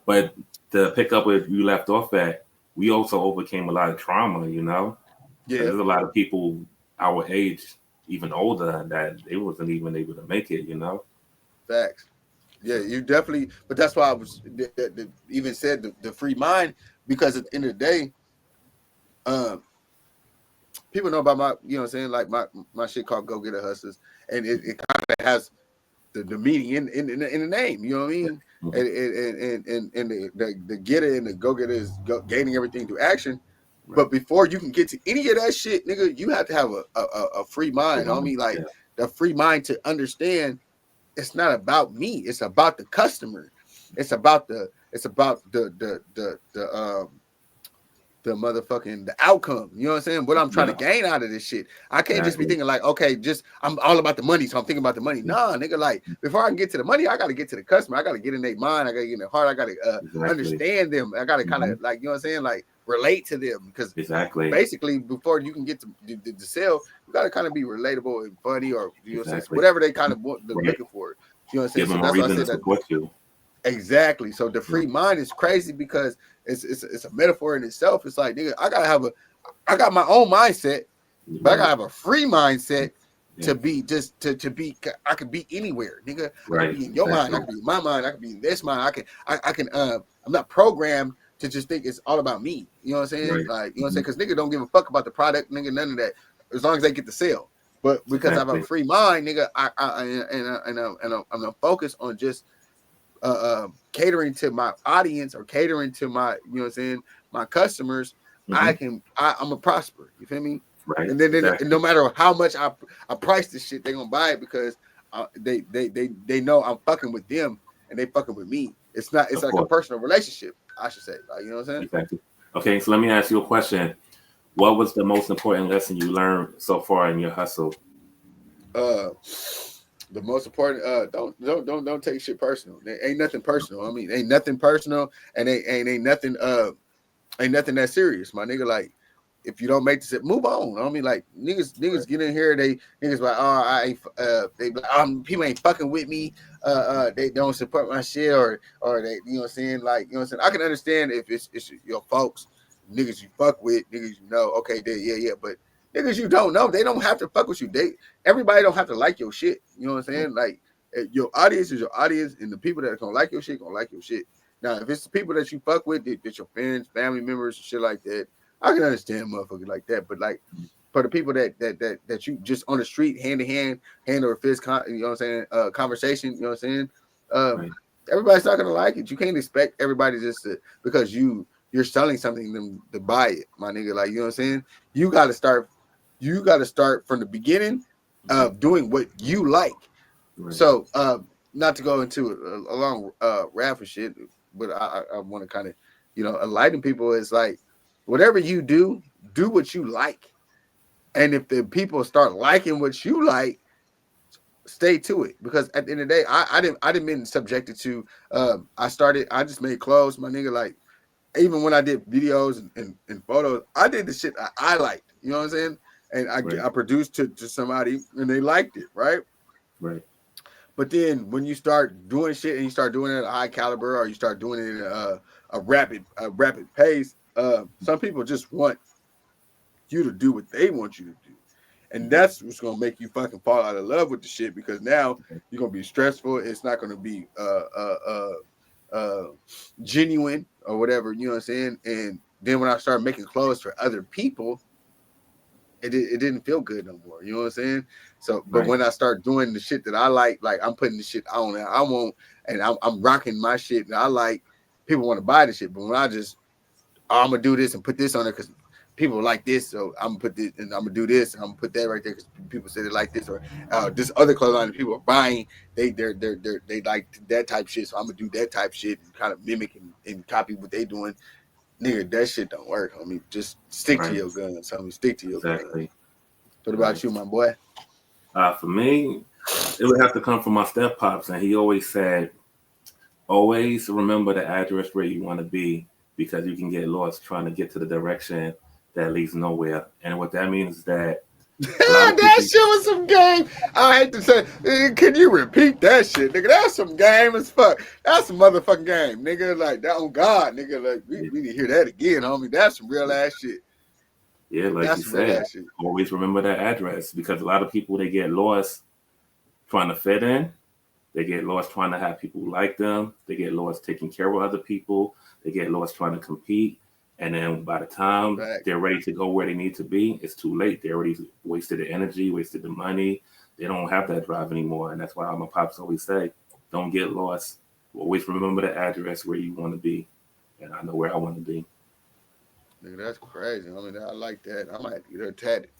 But to pick up where you left off at, we also overcame a lot of trauma, you know? Because Yeah, there's a lot of people our age, even older, that they wasn't even able to make it, you know? facts. Yeah, So, you definitely. But that's why I was even said the free mind because at the end of the day, um, people know about my, you know what I'm saying, like my shit called Go Get a Hustlers, and it kind of has the meaning in the name. You know what I yeah. mean? Mm-hmm. And the getter and the go getter is gaining everything through action. Right. But before you can get to any of that shit, nigga, you have to have a free mind, Freedom. homie. Like Yeah. the free mind to understand it's not about me. It's about the customer. It's about the motherfucking the outcome. You know what I'm saying? What I'm trying to Yeah. gain out of this shit. I can't just be Exactly. thinking like, okay, just I'm all about the money, so I'm thinking about the money. Yeah. Nah, nigga, like before I can get to the money, I gotta get to the customer. I gotta get in their mind. I gotta get in their heart. I gotta Exactly. understand them. I gotta kind Mm-hmm. of like, you know what I'm saying? Like relate to them because Exactly. basically before you can get to the sale, you gotta kind of be relatable and funny or you know what I'm saying? Exactly. Whatever they kind of want, they're Right. looking for. You know what I'm saying? Give So them a that's why I reason to said that support you. Exactly. So the free mind is crazy because it's a metaphor in itself. It's like, nigga, I got my own mindset, but I Right. gotta have a free mindset Yeah. to be just to be. I could be anywhere, nigga. I could Right. be in your mind. I Exactly. could be in my mind. I could be in this mind. I can. I'm not programmed to just think it's all about me. You know what I'm saying? Right. Like, you know what I'm saying? Because nigga don't give a fuck about the product, nigga. None of that. As long as they get the sale. But because I have a Exactly. free mind, nigga, I'm focused on just catering to my audience or catering to my, you know what I'm saying, my customers, Hmm. I'm a prosper. You feel me? Right. And then and Exactly. no matter how much I price this shit, they gonna buy it because they know I'm fucking with them and they fucking with me. It's Of like a course. personal relationship, I should say. Like, you know what I'm saying? Exactly. Okay. So let me ask you a question. What was the most important lesson you learned so far in your hustle? Uh the most important, don't take shit personal. There ain't nothing personal. I mean, ain't nothing personal and ain't nothing that serious, my nigga. Like, if you don't make this, move on. I mean, like, niggas Right. get in here, they niggas like, oh, I ain't, they like, people ain't fucking with me, they don't support my shit, or they, you know what I'm saying, like, you know what I'm saying. I can understand if it's your folks, niggas you fuck with, niggas you know, okay, yeah, but niggas you don't know, they don't have to fuck with you. Everybody don't have to like your shit. You know what I'm saying? Like, your audience is your audience, and the people that are gonna like your shit gonna like your shit. Now, if it's the people that you fuck with, that your friends, family members, shit like that, I can understand motherfuckers like that. But like, for the people that you just on the street, hand to hand over fist, you know what I'm saying, conversation, you know what I'm saying, um, Right. everybody's not gonna like it. You can't expect everybody just to, because you're selling something them to buy it, my nigga. Like, you know what I'm saying. You got to start. You got to start from the beginning Hmm. of doing what you like. Right. So, not to go into a long rap and shit, but I want to kind of, enlighten people. Is like, whatever you do what you like, and if the people start liking what you like, stay to it. Because at the end of the day, I didn't been subjected to. I just made clothes, my nigga. Like, even when I did videos and photos, I did the shit I liked. You know what I'm saying? And Right. I produced to somebody and they liked it, right? Right. But then when you start doing shit and you start doing it at a high caliber, or you start doing it at a rapid pace, some people just want you to do what they want you to do. And Hmm. that's what's gonna make you fucking fall out of love with the shit, because now you're gonna be stressful. It's not gonna be genuine or whatever, you know what I'm saying? And then when I started making clothes for other people, it didn't feel good no more. You know what I'm saying? So, but Right. when I start doing the shit that I like I'm putting the shit on there. I won't, and I'm rocking my shit that I like. People want to buy the shit, but when I just, I'm gonna do this and put this on there because people like this, so I'm gonna put this and I'm gonna do this and I'm gonna put that right there because people say they like this, or this other clothes line that people are buying. They like that type shit, so I'm gonna do that type shit and kind of mimic and copy what they doing. Nigga, that shit don't work. I mean, just stick to Right. your guns. I mean, stick to your guns. Exactly. What Right. about you, my boy? For me, it would have to come from my step pops, and he always said, always remember the address where you want to be because you can get lost trying to get to the direction that leads nowhere. And what that means is that a lot of That people, shit was some game. I hate to say, can you repeat that shit, nigga? That's some game as fuck. That's some motherfucking game, nigga. Like, that on God, nigga. Like, we need to hear that again, homie. That's some real ass shit. yeah, like you That's some real said, ass shit. always remember that address because a lot of people they get lost trying to fit in. They get lost trying to have people like them. They get lost taking care of other people. They get lost trying to compete. And then by the time Fact. they're ready to go where they need to be, it's too late. They already wasted the energy, wasted the money. They don't have that drive anymore. And that's why my pops always say, don't get lost. Always remember the address where you want to be. And I know where I want to be. Nigga, that's crazy. I mean, I like that. I might have to get her tatted.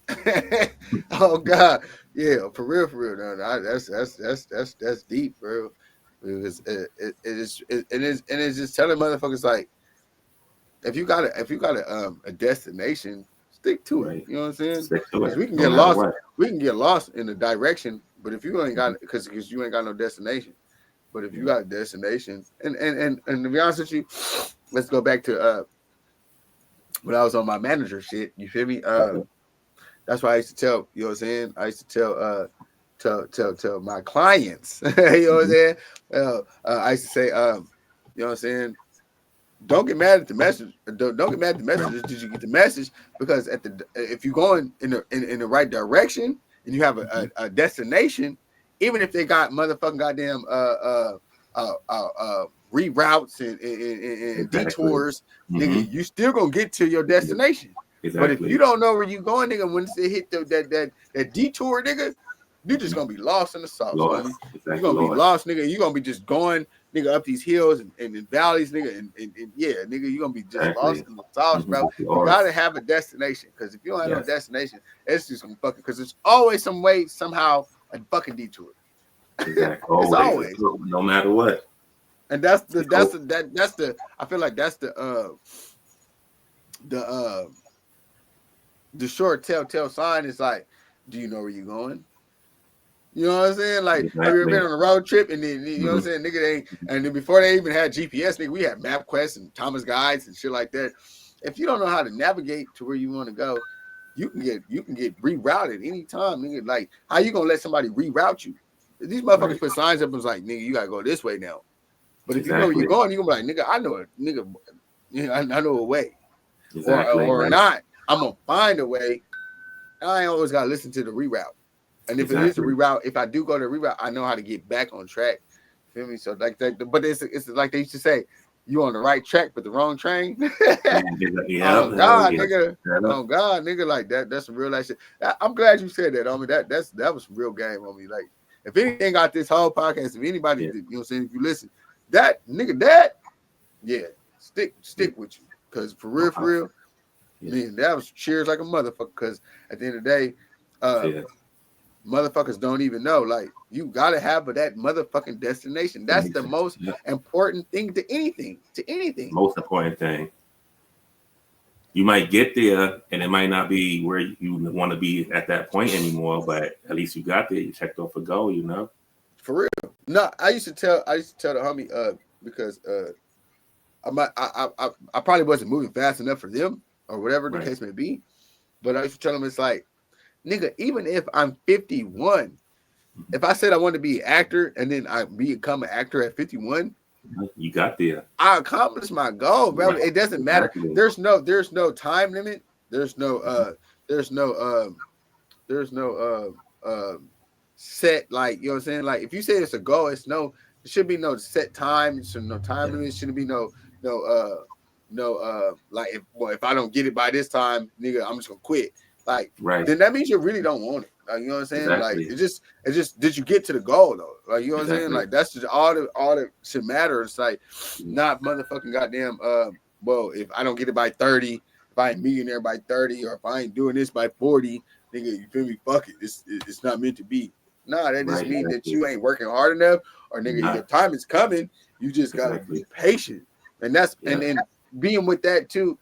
Oh God, yeah, for real, for real. No, that's deep, bro. Because it's just telling motherfuckers like, if you got a destination, stick to it. Right. You know what I'm saying? Stick to Because it we can no get matter lost. what. We can get lost in the direction, but if you ain't got, Mhm. because you ain't got no destination. But if you Yeah. got a destination, and to be honest with you, let's go back to when I was on my manager shit. You feel me? Okay. That's why I used to tell. You know what I'm saying? I used to tell my clients. You know what I'm Hmm. saying? I used to say. You know what I'm saying? Don't get mad at the message. Don't get mad at the messages. Did you get the message? Because if you're going in the right direction and you have a destination, even if they got motherfucking goddamn reroutes and detours, nigga, you still gonna get to your destination. Exactly. But if you don't know where you going, nigga, when it hit that detour, nigga, you just gonna be lost in the sauce, homie. You're gonna be lost, nigga. You're gonna be just going, nigga, up these hills and valleys, nigga, and yeah, nigga, you're gonna be just lost in the sauce, bro. You gotta have a destination, because if you don't have no destination, it's just gonna fucking, because it's always some way, somehow, a fucking detour. Exactly. It's always, no matter what. And that's the I feel like that's the short telltale sign is like, do you know where you're going? You know what I'm saying? Like, have you ever been on a road trip and then, you know what I'm saying? Nigga, and then before they even had GPS, nigga, we had MapQuest and Thomas Guides and shit like that. If you don't know how to navigate to where you want to go, you can get rerouted anytime, nigga. Like, how you gonna let somebody reroute you? These motherfuckers put signs up and it's like, nigga, you gotta go this way now. But if you know where you're going, you're gonna be like, nigga, I know it, nigga, I know a way. Or not, I'm gonna find a way. I ain't always gotta listen to the reroute. And if it is a reroute, if I do go to reroute, I know how to get back on track. Feel me? So like that, but it's like they used to say, you on the right track but the wrong train. Oh God, nigga. Oh God, nigga, like that. That's some real life shit. I'm glad you said that, homie. That was some real game on me. Like, if anything got this whole podcast, if anybody, you know what I'm saying, if you listen, that nigga, stick with you. Cause for real, man, that was cheers like a motherfucker. Cause at the end of the day, motherfuckers don't even know. Like, you gotta have that motherfucking destination. That's the most important thing to anything. Most important thing. You might get there and it might not be where you want to be at that point anymore, but at least you got there. You checked off a goal, you know. For real. No, I used to tell the homie because I probably wasn't moving fast enough for them or whatever the case may be. But I used to tell them, it's like, nigga, even if I'm 51, if I said I wanted to be an actor and then I become an actor at 51, you got there. I accomplished my goal, bro. It doesn't matter. There's no time limit. There's no set, like, you know what I'm saying? Like, if you say it's a goal, there should be no set time. So no time limit. Shouldn't be no like, if I don't get it by this time, nigga, I'm just gonna quit. Like, then that means you really don't want it. Like, you know what I'm saying? Like, it just did you get to the goal though? Like, you know what I'm saying? Like, that's just all that should matter. It's like, not motherfucking goddamn. Well, if I don't get it by 30, if I ain't millionaire by 30, or if I ain't doing this by 40, nigga, you feel me? Fuck it. It's not meant to be. Nah, that just means that you ain't working hard enough, or nigga, your time is coming. You just gotta be patient, and that's and then being with that too.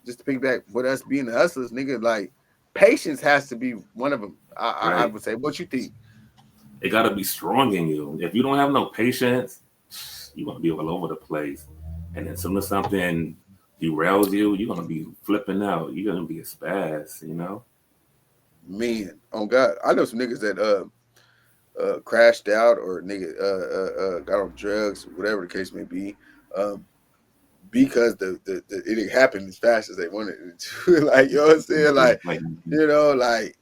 Just to piggyback with us being the hustlers, nigga, like, patience has to be one of them. I would say. What you think? It got to be strong in you. If you don't have no patience, you're going to be all over the place. And then soon as something derails you, you're going to be flipping out. You're going to be a spaz, you know? Man, oh God. I know some niggas that crashed out, or nigga got on drugs, whatever the case may be. Because it didn't happen as fast as they wanted it to. Like, you know what I'm saying? Like, you know, like,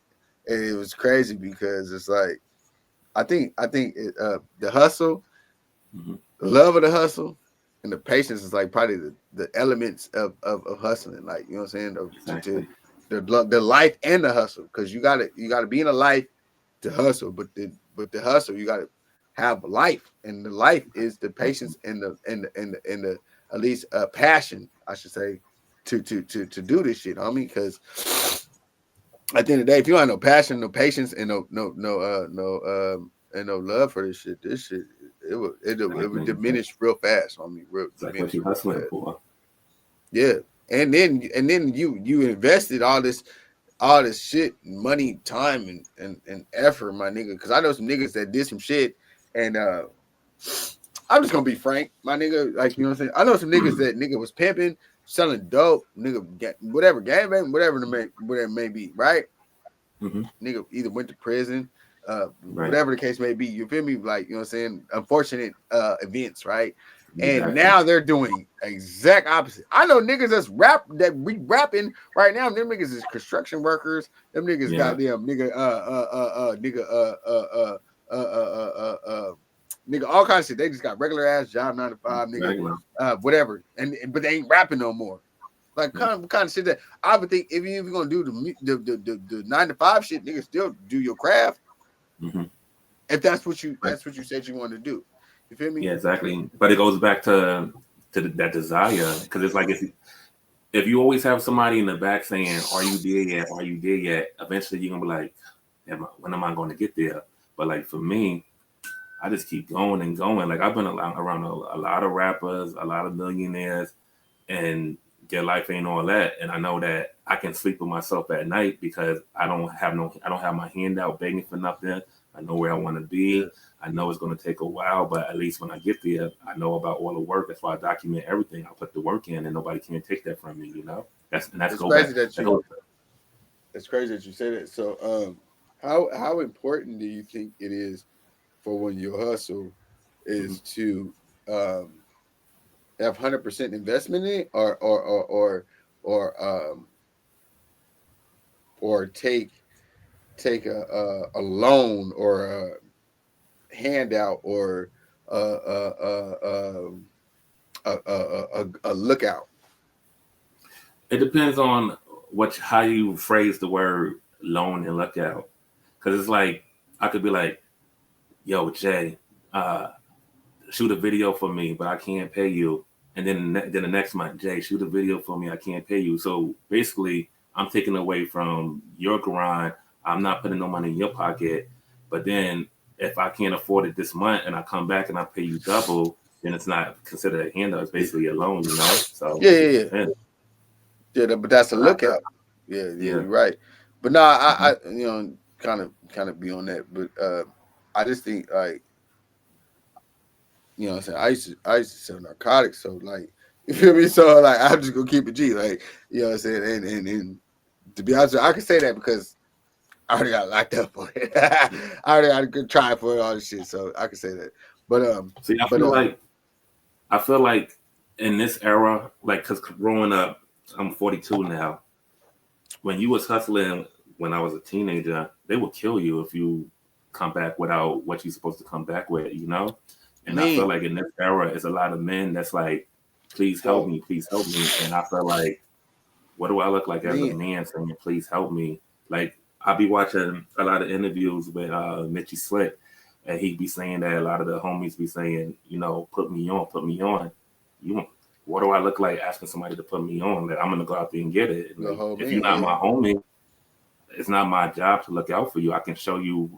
and it was crazy because it's like, I think the hustle, the love of the hustle, and the patience is like probably the elements of hustling. Like, you know what I'm saying? The life and the hustle, because you gotta be in a life to hustle, but the hustle, you gotta have life, and the life is the patience and the at least passion, I should say, to do this shit, homie. Because at the end of the day, if you don't have no passion, no patience, and no love for this shit it would diminish real fast, homie. Like what you hustling for. Yeah, and then you invested all this shit, money, time, and effort, my nigga. Because I know some niggas that did some shit, and I'm just gonna be frank, my nigga. Like, you know what I'm saying? I know some niggas that nigga was pimping, selling dope, nigga, whatever, gangbang, whatever it may be, right? Nigga either went to prison, whatever the case may be. You feel me? Like, you know what I'm saying? Unfortunate events, right? And Exactly. now they're doing exact opposite. I know niggas that we rapping right now. Them niggas is construction workers. Them niggas Yeah. goddamn nigga nigga all kinds of shit. They just got regular ass job 9 to 5 nigga Regular. whatever. And but they ain't rapping no more. Like Mm-hmm. kind of shit that I would think if you're gonna do the 9 to 5 shit, nigga still do your craft. Mm-hmm. If that's what you said you want to do. You feel me? Yeah, exactly. But it goes back to that desire, because it's like if you always have somebody in the back saying, "Are you there yet? Are you there yet?" Eventually, you're gonna be like, "When am I going to get there?" But like for me, I just keep going and going. Like I've been around a lot of rappers, a lot of millionaires, and their life ain't all that. And I know that I can sleep with myself at night because I don't have my hand out begging for nothing. I know where I want to Yeah. be. I know it's going to take a while, but at least when I get there, I know about all the work. That's why I document everything. I put the work in, and nobody can take that from me. You know, that's It's go back. crazy that That you goes, it's crazy that you say that. So how important do you think it is for when you hustle mhm. is to um have 100% investment in it or or take a loan or a handout or a lookout. It depends on how you phrase the word loan and lookout. Because it's like I could be like, "Yo, Jay, uh, shoot a video for me, but I can't pay you." And then the next month, Jay, shoot a video for me, I can't pay you. So basically, I'm taking away from your grind. I'm not putting no money in your pocket. But then if I can't afford it this month and I come back and I pay you double, then it's not considered a handout. It's Yeah, basically a loan, you know. So yeah, it just yeah, depends. but that's a But I feel, lookout. Yeah, yeah, yeah, you're right. But no, hmm I kind of be on that. But I just think like what I'm saying. I used to sell narcotics, so like you feel me. So like I'm just gonna keep it G, like what I'm saying. And to be honest, I can say that because I already got locked up for it. I already got a good try for it, all this shit, so I can say that. But see, but I feel like in this era, like, cause growing up, I'm 42 now. When you was hustling when I was a teenager, they would kill you if you come back without what you're supposed to come back with, you know? And I feel man, like in this era, it's a lot of men that's like, so please help me. And I feel like, what do I look like as a man, man saying, please help me? Like, I'll be watching a lot of interviews with Mitchy Slick, and he'd be saying that a lot of the homies be saying, you know, put me on, put me on. You, what do I look like asking somebody to put me on? That I'm gonna go out there and get it. And the like, whole if you're man, not yeah, my homie, it's not my job to look out for you. I can show you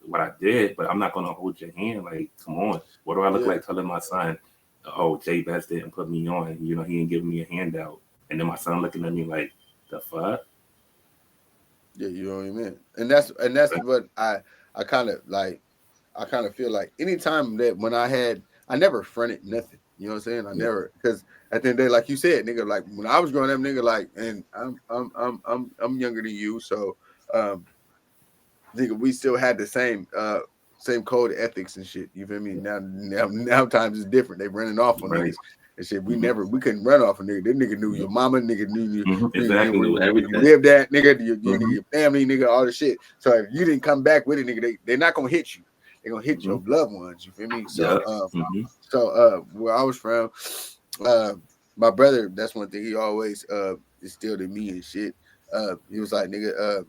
what I did, but I'm not gonna hold your hand. Like, come on, what do I look yeah, like telling my son, "Oh, Jay Betts didn't put me on. You know, he ain't giving me a handout." And then my son looking at me like, "The fuck." yeah, you know what I mean. And that's what I kind of like. I kind of feel like anytime that when I never fronted nothing. You know what I'm saying? I Yeah. never because at the end of the day, like you said, nigga, like when I was growing up, nigga, like, and I'm younger than you, so um, nigga, we still had the same code of ethics and shit. You feel me? Now times is different. They running off on Right. niggas and shit. Mm-hmm. We couldn't run off a nigga. That nigga knew Yeah. your mama, nigga Mm-hmm. knew Exactly. Knew where you everything. lived at, nigga, Mm-hmm. your family, nigga, all the shit. So if you didn't come back with it, nigga, they're not gonna hit you. They're gonna hit Mm-hmm. your loved ones. You feel me? Yeah. Mm-hmm. Where I was from, uh my brother, that's one thing he always instilled in me and shit. He was like, nigga,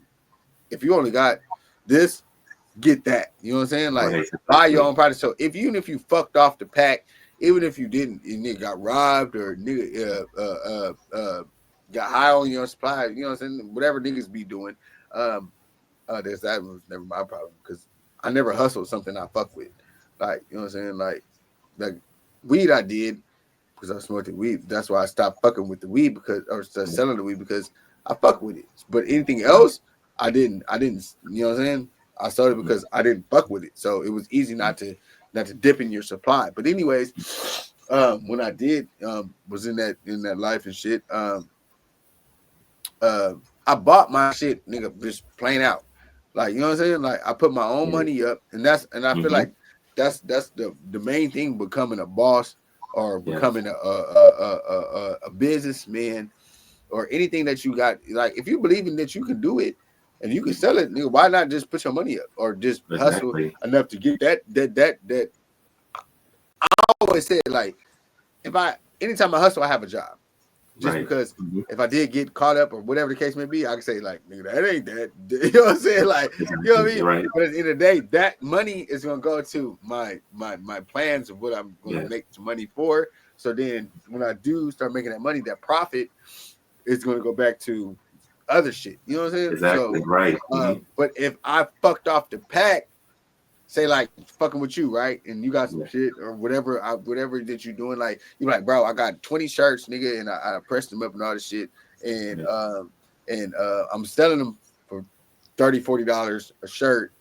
if you only got this, get that. You know what I'm saying? Like Right. buy your Exactly. own product. So even if you fucked off the pack, even if you didn't, you nigga got robbed or nigga got high on your supply, you know what I'm saying? Whatever niggas be doing, um, that was never my problem because I never hustled something I fuck with. Like, you know what I'm saying? Like weed I did because I was smoking weed. That's why I stopped fucking with the weed because or selling the weed because I fuck with it. But anything Right. else, I didn't. You know what I'm saying? I started Mm-hmm. because I didn't fuck with it, so it was easy not to dip in your supply. But anyways, when I did was in that life and shit, uh, I bought my shit, nigga, just plain out. Like, you know what I'm saying? Like I put my own Yeah. money up, and I feel Mm-hmm. like that's the main thing becoming a boss. or Yes. becoming a businessman or anything that you got. Like if you believe in that you can do it and you can sell it, nigga, why not just put your money up or just hustle Exactly. enough to get that. I always said like anytime I hustle, I have a job. Just Right. because Mm-hmm. if I did get caught up or whatever the case may be, I can say like, nigga, that ain't that. You know what I'm saying? Like, you know what I mean? Right. But at the end of the day, that money is gonna go to my plans of what I'm gonna Yes. make some money for. So then when I do start making that money, that profit is gonna go back to other shit. You know what I'm saying? Exactly. So Right. Mm-hmm. but if I fucked off the pack, say like fucking with you, right? And you got some Yeah. shit or whatever, whatever that you're doing, like you're like, bro, I got 20 shirts, nigga, and I pressed them up and all this shit, and I'm selling them for $30-$40 a shirt,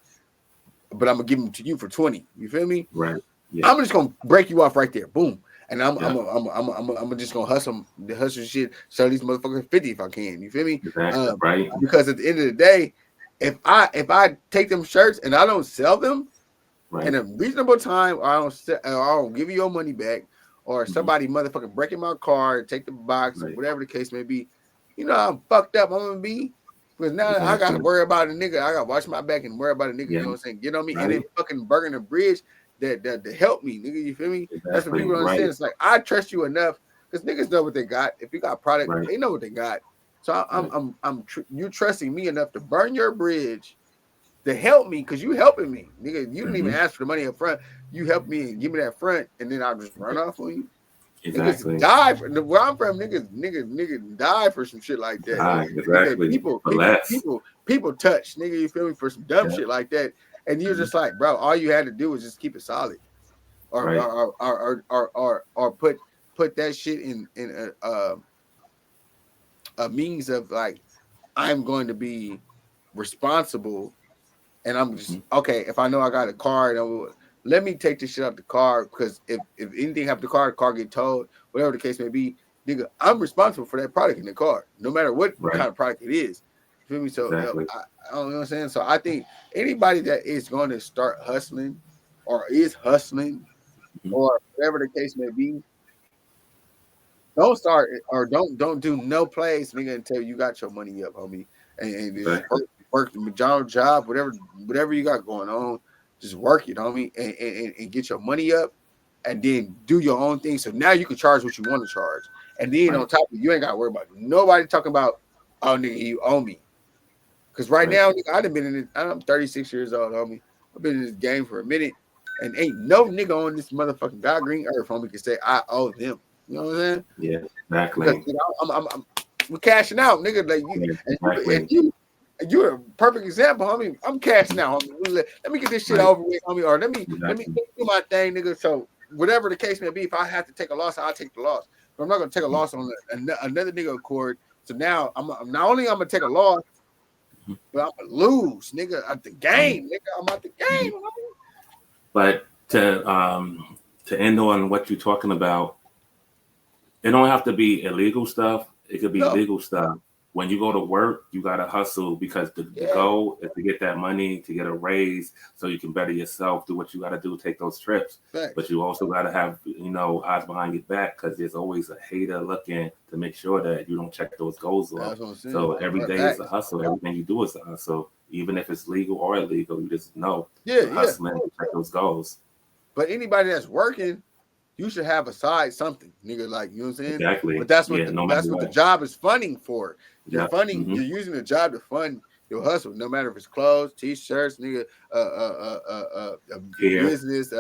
but I'm gonna give them to you for 20. You feel me? Right. Yeah. I'm just gonna break you off right there, boom. And I'm Yeah. just gonna hustle shit, sell these motherfuckers 50 if I can. You feel me? Exactly. Right. Because at the end of the day, if I take them shirts and I don't sell them Right. in a reasonable time, or I don't give you your money back, or Mm-hmm. somebody motherfucking breaking my car, take the box, or Right. whatever the case may be, you know I'm fucked up I'm gonna be. Because now I gotta Exactly. worry about a nigga. I gotta watch my back and worry about a nigga, you Yeah. know what I'm saying? Get on me and Right. then fucking burning the bridge that help me, nigga. You feel me? That's what Exactly. people don't Right. understand. It's like I trust you enough because niggas know what they got. If you got product, Right. they know what they got. So Right. you trusting me enough to burn your bridge to help me because you helping me, nigga. You didn't even Mm-hmm. ask for the money up front. You helped me and give me that front, and then I'll just run off on you. Niggas Exactly. die for where I'm from. Niggas die for some shit like that. Nigga, Exactly. For less. people touch, nigga. You feel me for some dumb Yeah. shit like that, and you're Mm-hmm. just like, bro. All you had to do was just keep it solid, or Right. put that shit in a means of like I'm going to be responsible. And I'm just Mm-hmm. okay. If I know I got a car, let me take this shit out the car because if anything happens to the car get towed, whatever the case may be, nigga, I'm responsible for that product in the car, no matter what Right. kind of product it is. You feel me? So Exactly. I don't know what I'm saying. So I think anybody that is going to start hustling or is hustling Mm-hmm. or whatever the case may be, don't start or don't do no plays, nigga, until you got your money up, homie, and just Exactly. work the job, whatever you got going on, just work it, homie, and get your money up, and then do your own thing. So now you can charge what you want to charge, and then Right. on top of it, you ain't got to worry about nobody talking about, oh nigga, you owe me, because right Right. now, nigga, I done been in it. I'm 36 years old, homie. I've been in this game for a minute, and ain't no nigga on this motherfucking God green earth, homie, can say I owe them. You know what I'm saying? Yeah. Because Exactly. you know, we're cashing out, nigga. Like you, Yeah. and Exactly. you're a perfect example, homie. I'm cashing out, homie. Let me get this shit Right. over with, homie, or let me Exactly. do my thing, nigga. So whatever the case may be, if I have to take a loss, I'll take the loss. But I'm not gonna take a Mm-hmm. loss on another nigga accord. So now I'm not only I'm gonna take a loss, but I'm gonna lose, nigga, at the Right. game, nigga. I'm at the Mm-hmm. game, homie. But to end on what you're talking about, it don't have to be illegal stuff. It could be No, legal stuff. When you go to work, you gotta hustle because the yeah, goal is to get that money, to get a raise, so you can better yourself, do what you gotta do, take those trips. But facts. you also gotta have, eyes behind your back because there's always a hater looking to make sure that you don't check those goals off. That's what I'm saying. So every day is a Facts. hustle. Everything you do is a hustle. Even if it's legal or illegal, you just know Yeah, you're yeah. hustling to check those goals. But anybody that's working, you should have a side something, nigga. Like, you know what I'm saying? But Exactly. Yeah, no matter that's what the what. job is funding for. Yeah. Mm-hmm. You're using the job to fund your hustle, no matter if it's clothes, t-shirts, nigga, a Here. business,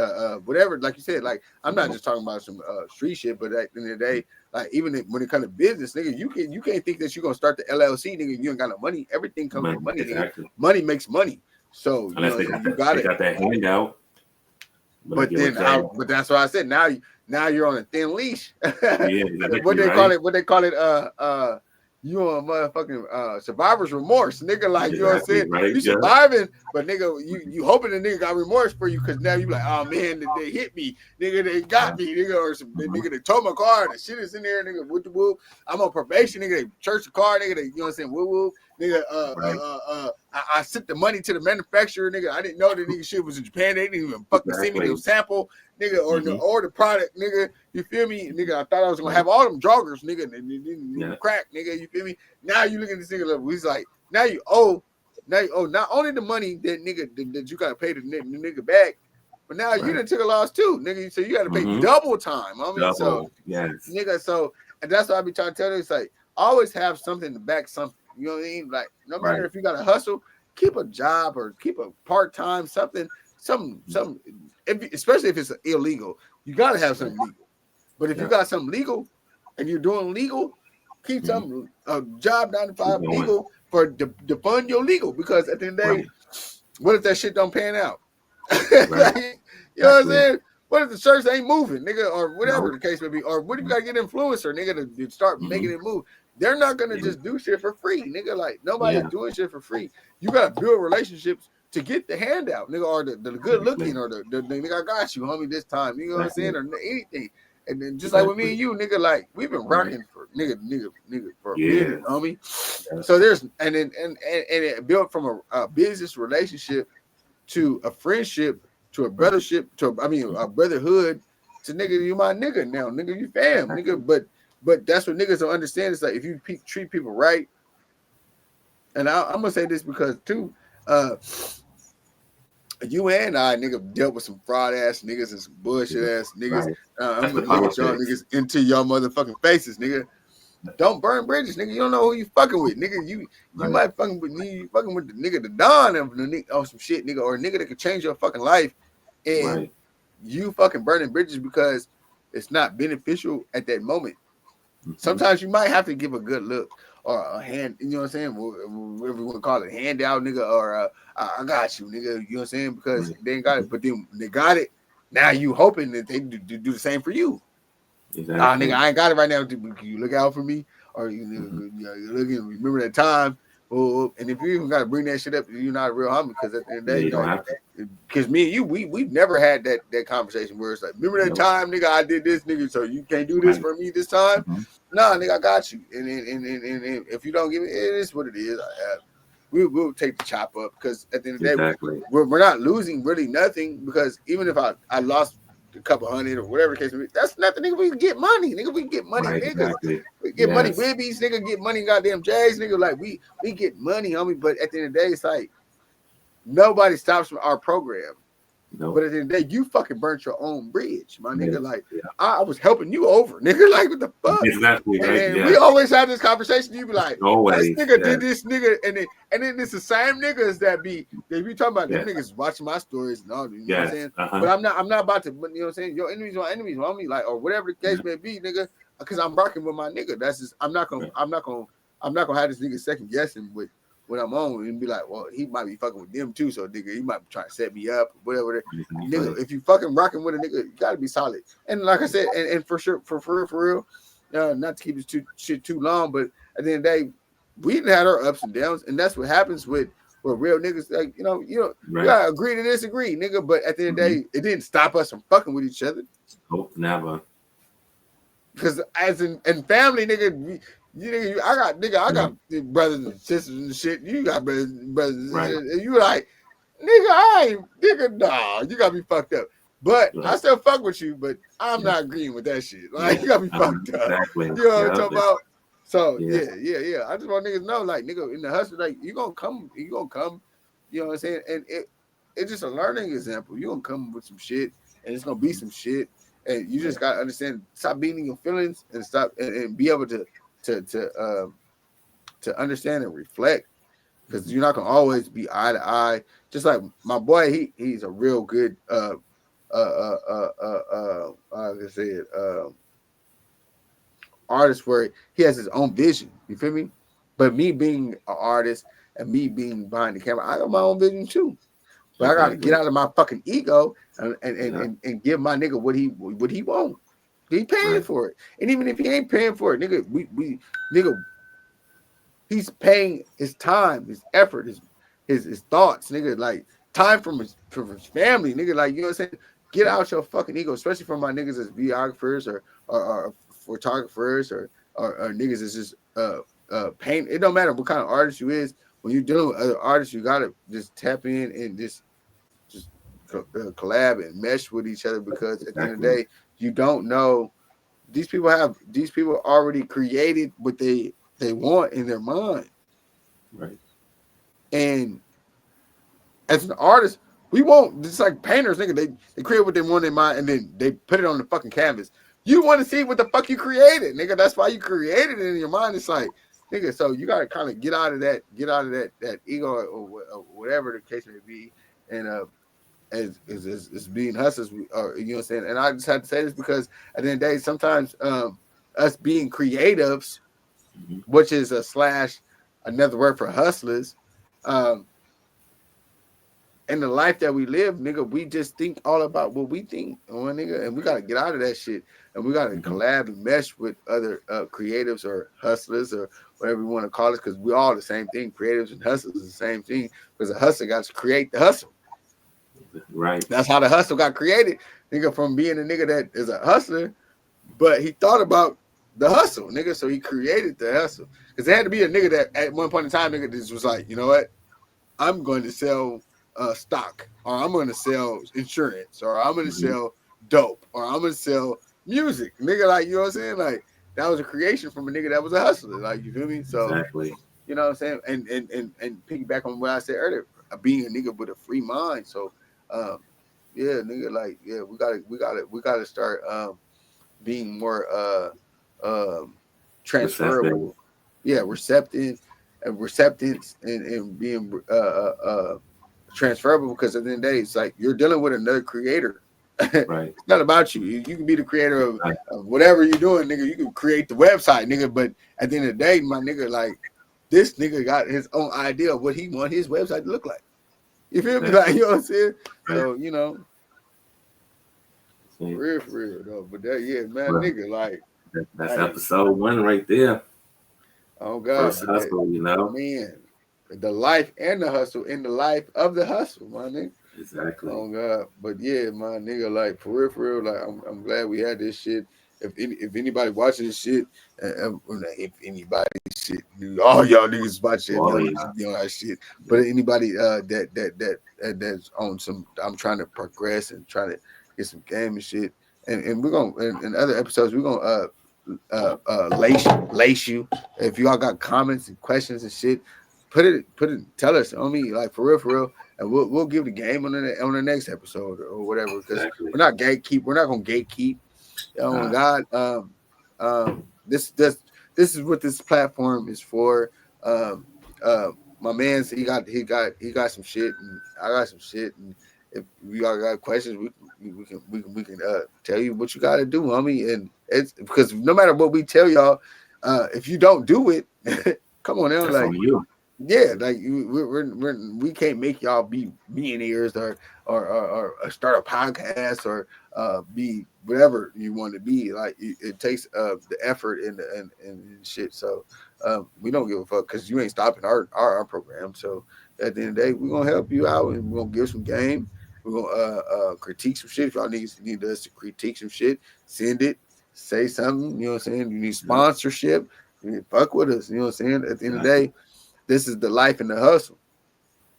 whatever. Like you said, like I'm not Mhm. just talking about some street shit, but at the end of the day, like even when it comes to business, nigga, you can't think that you're gonna start the LLC, nigga. You ain't got no money. Everything comes from money, nigga. Exactly. Money makes money. So Unless they you got they it. got that handout. But I But get what then Jay. but that's why I said now you're on a thin leash. Yeah, What exactly, they call right? it, you on motherfucking survivor's remorse, nigga. Like, you know what I'm Exactly, saying? right? You Yeah. surviving, but nigga, you hoping the nigga got remorse for you because now you like, oh man, they hit me, nigga, they got me, nigga, or some Mhm. nigga they towed my car, the shit is in there, nigga, whoop the whoop. I'm on probation, nigga, they church the car, nigga, they, you know what I'm saying, whoop whoop, nigga. Right. I sent the money to the manufacturer, nigga. I didn't know the nigga shit was in Japan. They didn't even fucking send me Exactly. no sample, nigga, or or the product, nigga. You feel me, nigga? I thought I was gonna Right. have all them joggers, nigga, and Yeah. crack, nigga. You feel me? Now you look at this nigga level. He's like, now you owe not only the money that nigga that you gotta pay the nigga back, but now you Right. done took a loss too, nigga. So you gotta pay double time. I mean, so Double. Yes. nigga, so and that's what I be trying to tell you. It's like always have something to back something. You know what I mean? Like no matter Right. if you got to hustle, keep a job or keep a part time something, especially if it's illegal. You gotta have something legal. But if you Yeah. got something legal and you're doing legal, keep some job 9 to 5 Keep going. legal for to fund your legal. Because at the end of the day, Right. what if that shit don't pan out? Right. Like, you know what I'm Exactly. saying? What if the church ain't moving, nigga, or whatever No. the case may be? Or what if you gotta get an influencer, nigga, to start making it move? They're not gonna Yeah. just do shit for free, nigga. Like nobody's Yeah. doing shit for free. You gotta build relationships to get the handout, nigga, or the good looking, or the nigga, I got you, homie, this time. You know what I'm saying? Or anything. And then just like with me and you, nigga, like we've been rocking for nigga for a minute, homie. Yeah. So there's and it built from a business relationship to a friendship to a brothership to a brotherhood to nigga, you my nigga now, nigga, you fam, nigga. But that's what niggas don't understand. It's like if you treat people right, and I'm gonna say this because too, you and I, nigga, dealt with some fraud ass niggas and some bullshit ass niggas. Right. I'm gonna look at y'all niggas into y'all motherfucking faces, nigga. Don't burn bridges, nigga. You don't know who you fucking with, nigga. You might fucking with me. You fucking with the nigga, the Don of the nigga, or some shit, nigga, or a nigga that could change your fucking life, and you fucking burning bridges because it's not beneficial at that moment. Sometimes you might have to give a good look or a hand, you know what I'm saying? Whatever you want to call it, handout, nigga, or I got you, nigga. You know what I'm saying? Because they ain't got it, but then they got it. Now you hoping that they do the same for you. Exactly. Nigga, I ain't got it right now. Can you look out for me? Or you looking, remember that time? Oh, and if you even got to bring that shit up, you're not a real homie. Because at the end of the day, you don't have to. Because me and you, we've never had that conversation where it's like, remember that time, nigga, I did this, nigga, so you can't do this for me this time? Nah, nigga, I got you. And if you don't give me, it is what it is. We'll take the chop up because at the end of the day, we're not losing really nothing because even if I lost a couple hundred or whatever the case may be, that's nothing, nigga. We can get money, nigga. We can get money, niggas. Exactly. We get money, Whidbees, nigga. Get money, goddamn Jays, nigga. Like we get money, homie. But at the end of the day, it's like nobody stops from our program. Nope. But at the end of the day, you fucking burnt your own bridge, my nigga. Like I was helping you over, nigga. Like what the fuck? Exactly. And we always have this conversation. You be like, always, this nigga did this, nigga, and then it's the same niggas that be talking about them niggas watching my stories and all. You know what I'm saying? But I'm not about to. You know what I'm saying? Your enemies are enemies, homie. Like or whatever the case may be, nigga. Because I'm rocking with my nigga. That's just I'm not gonna have this nigga second guessing with when I'm on and be like, well, he might be fucking with them too. So nigga, he might be trying to set me up, whatever. Nigga, if you fucking rocking with a nigga, you gotta be solid. And like I said, and for sure, for real, not to keep this too long, but at the end of the day, we didn't have our ups and downs, and that's what happens with real niggas. Like you gotta agree to disagree, nigga. But at the end of the day, it didn't stop us from fucking with each other. Nope, never. Because as in family, nigga. I got brothers and sisters and shit. You got brothers and sisters. And you like, nigga, nah, you gotta be fucked up. But I still fuck with you, but I'm not agreeing with that shit. Like, you gotta be fucked up. Exactly. You know what I'm talking about? So, yeah. I just want niggas to know, like, nigga, in the hustle, like, you gonna come, you know what I'm saying? And it's just a learning example. You're gonna come with some shit, and it's gonna be some shit. And you just gotta understand, stop beating your feelings and stop and be able to understand and reflect, because you're not gonna always be eye to eye. Just like my boy, he's a real good like I said, artist where he has his own vision. You feel me? But me being an artist and me being behind the camera, I got my own vision too. But I gotta get out of my fucking ego and give my nigga what he want. He paying for it. And even if he ain't paying for it, nigga, he's paying his time, his effort, his thoughts, nigga, like time from his family, nigga, like, you know what I'm saying? Get out your fucking ego, especially from my niggas as videographers or photographers or niggas as just paint. It don't matter what kind of artist you is. When you're dealing with other artists, you gotta just tap in and just collab and mesh with each other, because at the end of the day, you don't know. These people already created what they want in their mind. Right. And as an artist, we won't. It's like painters, nigga. They create what they want in mind, and then they put it on the fucking canvas. You want to see what the fuck you created, nigga. That's why you created it in your mind. It's like, nigga. So you gotta kind of get out of that ego or whatever the case may be, and as being hustlers, you know what I'm saying. And I just had to say this because at the end of the day, sometimes us being creatives, which is a / another word for hustlers, in the life that we live, nigga, we just think all about what we think, nigga, and we gotta get out of that shit, and we gotta collab and mesh with other creatives or hustlers or whatever you want to call it, because we all the same thing. Creatives and hustlers is the same thing, because a hustler got to create the hustle. Right. That's how the hustle got created, nigga, from being a nigga that is a hustler, but he thought about the hustle, nigga, so he created the hustle. Because there had to be a nigga that at one point in time, nigga, this was like, you know what, I'm going to sell stock, or I'm going to sell insurance, or I'm going to sell dope, or I'm going to sell music, nigga. Like, you know what I'm saying? Like, that was a creation from a nigga that was a hustler. Like, you feel me? So, exactly. You know what I'm saying? And piggyback on what I said earlier, being a nigga with a free mind. So, yeah, nigga, like, yeah, we gotta start being more transferable. Yeah, receptive and being transferable, because at the end of the day, it's like you're dealing with another creator. Right. It's not about you. You can be the creator of whatever you're doing, nigga. You can create the website, nigga. But at the end of the day, my nigga, like, this nigga got his own idea of what he want his website to look like. You feel me? Like, you know what I'm saying? Right. So, you know, for real though. But that, yeah, man, well, nigga, like, that's episode 1 right there. Oh God, first hustle, you know, man, the life and the hustle in the life of the hustle, my nigga. Exactly. Oh God, but yeah, my nigga, like, for real, like, I'm glad we had this shit. If anybody watching this shit, if anybody shit, all y'all niggas watch shit, you know that shit. But anybody that's on some, I'm trying to progress and trying to get some game and shit, and we're gonna in other episodes we're gonna lace you. If y'all got comments and questions and shit, put it, tell us on me, like, for real, and we'll give the game on the next episode or whatever, because we're not gonna gatekeep. Oh my God, this is what this platform is for. My man said he got some shit, and I got some shit, and if y'all got questions, we can tell you what you got to do, homie. And it's because no matter what we tell y'all, if you don't do it, come on now, like, yeah, like, we can't make y'all be millionaires or start a podcast or be whatever you want to be. Like, it takes the effort and shit. So we don't give a fuck, because you ain't stopping our program. So at the end of the day, we're gonna help you out, and we're gonna give some game. We're gonna critique some shit. If y'all need us to critique some shit, send it, say something. You know what I'm saying? You need sponsorship, you need fuck with us. You know what I'm saying? At the end of the day, this is the life and the hustle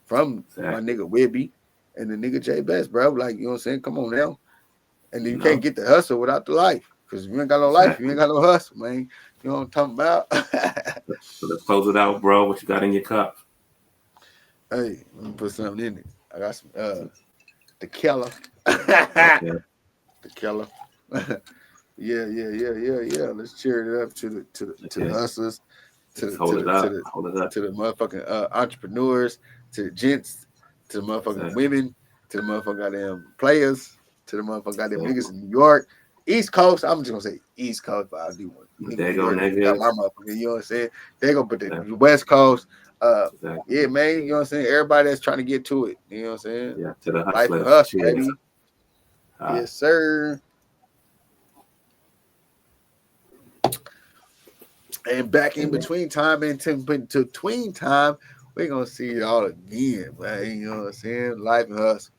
from my nigga Whidbee and the nigga Jay Betts, bro. Like, you know what I'm saying? Come on now. And you can't get the hustle without the life. Because if you ain't got no life, you ain't got no hustle, man. You know what I'm talking about? So let's close it out, bro. What you got in your cup? Hey, let me put something in it. I got some tequila. The killer. Yeah. Let's cheer it up to the hustlers, to the motherfucking entrepreneurs, to the gents, to the motherfucking women, to the motherfucking goddamn players, to the motherfucking goddamn niggas in New York, East Coast. I'm just gonna say East Coast, but I do want there go niggas. Got my motherfucking, you know what I'm saying? They gonna put the West Coast. Yeah, man, you know what I'm saying? Everybody that's trying to get to it, you know what I'm saying? Yeah, to the life and hustle, baby. Yes, sir. And back in between time and to tween time, we're gonna see y'all again, man. You know what I'm saying? Life and hustle.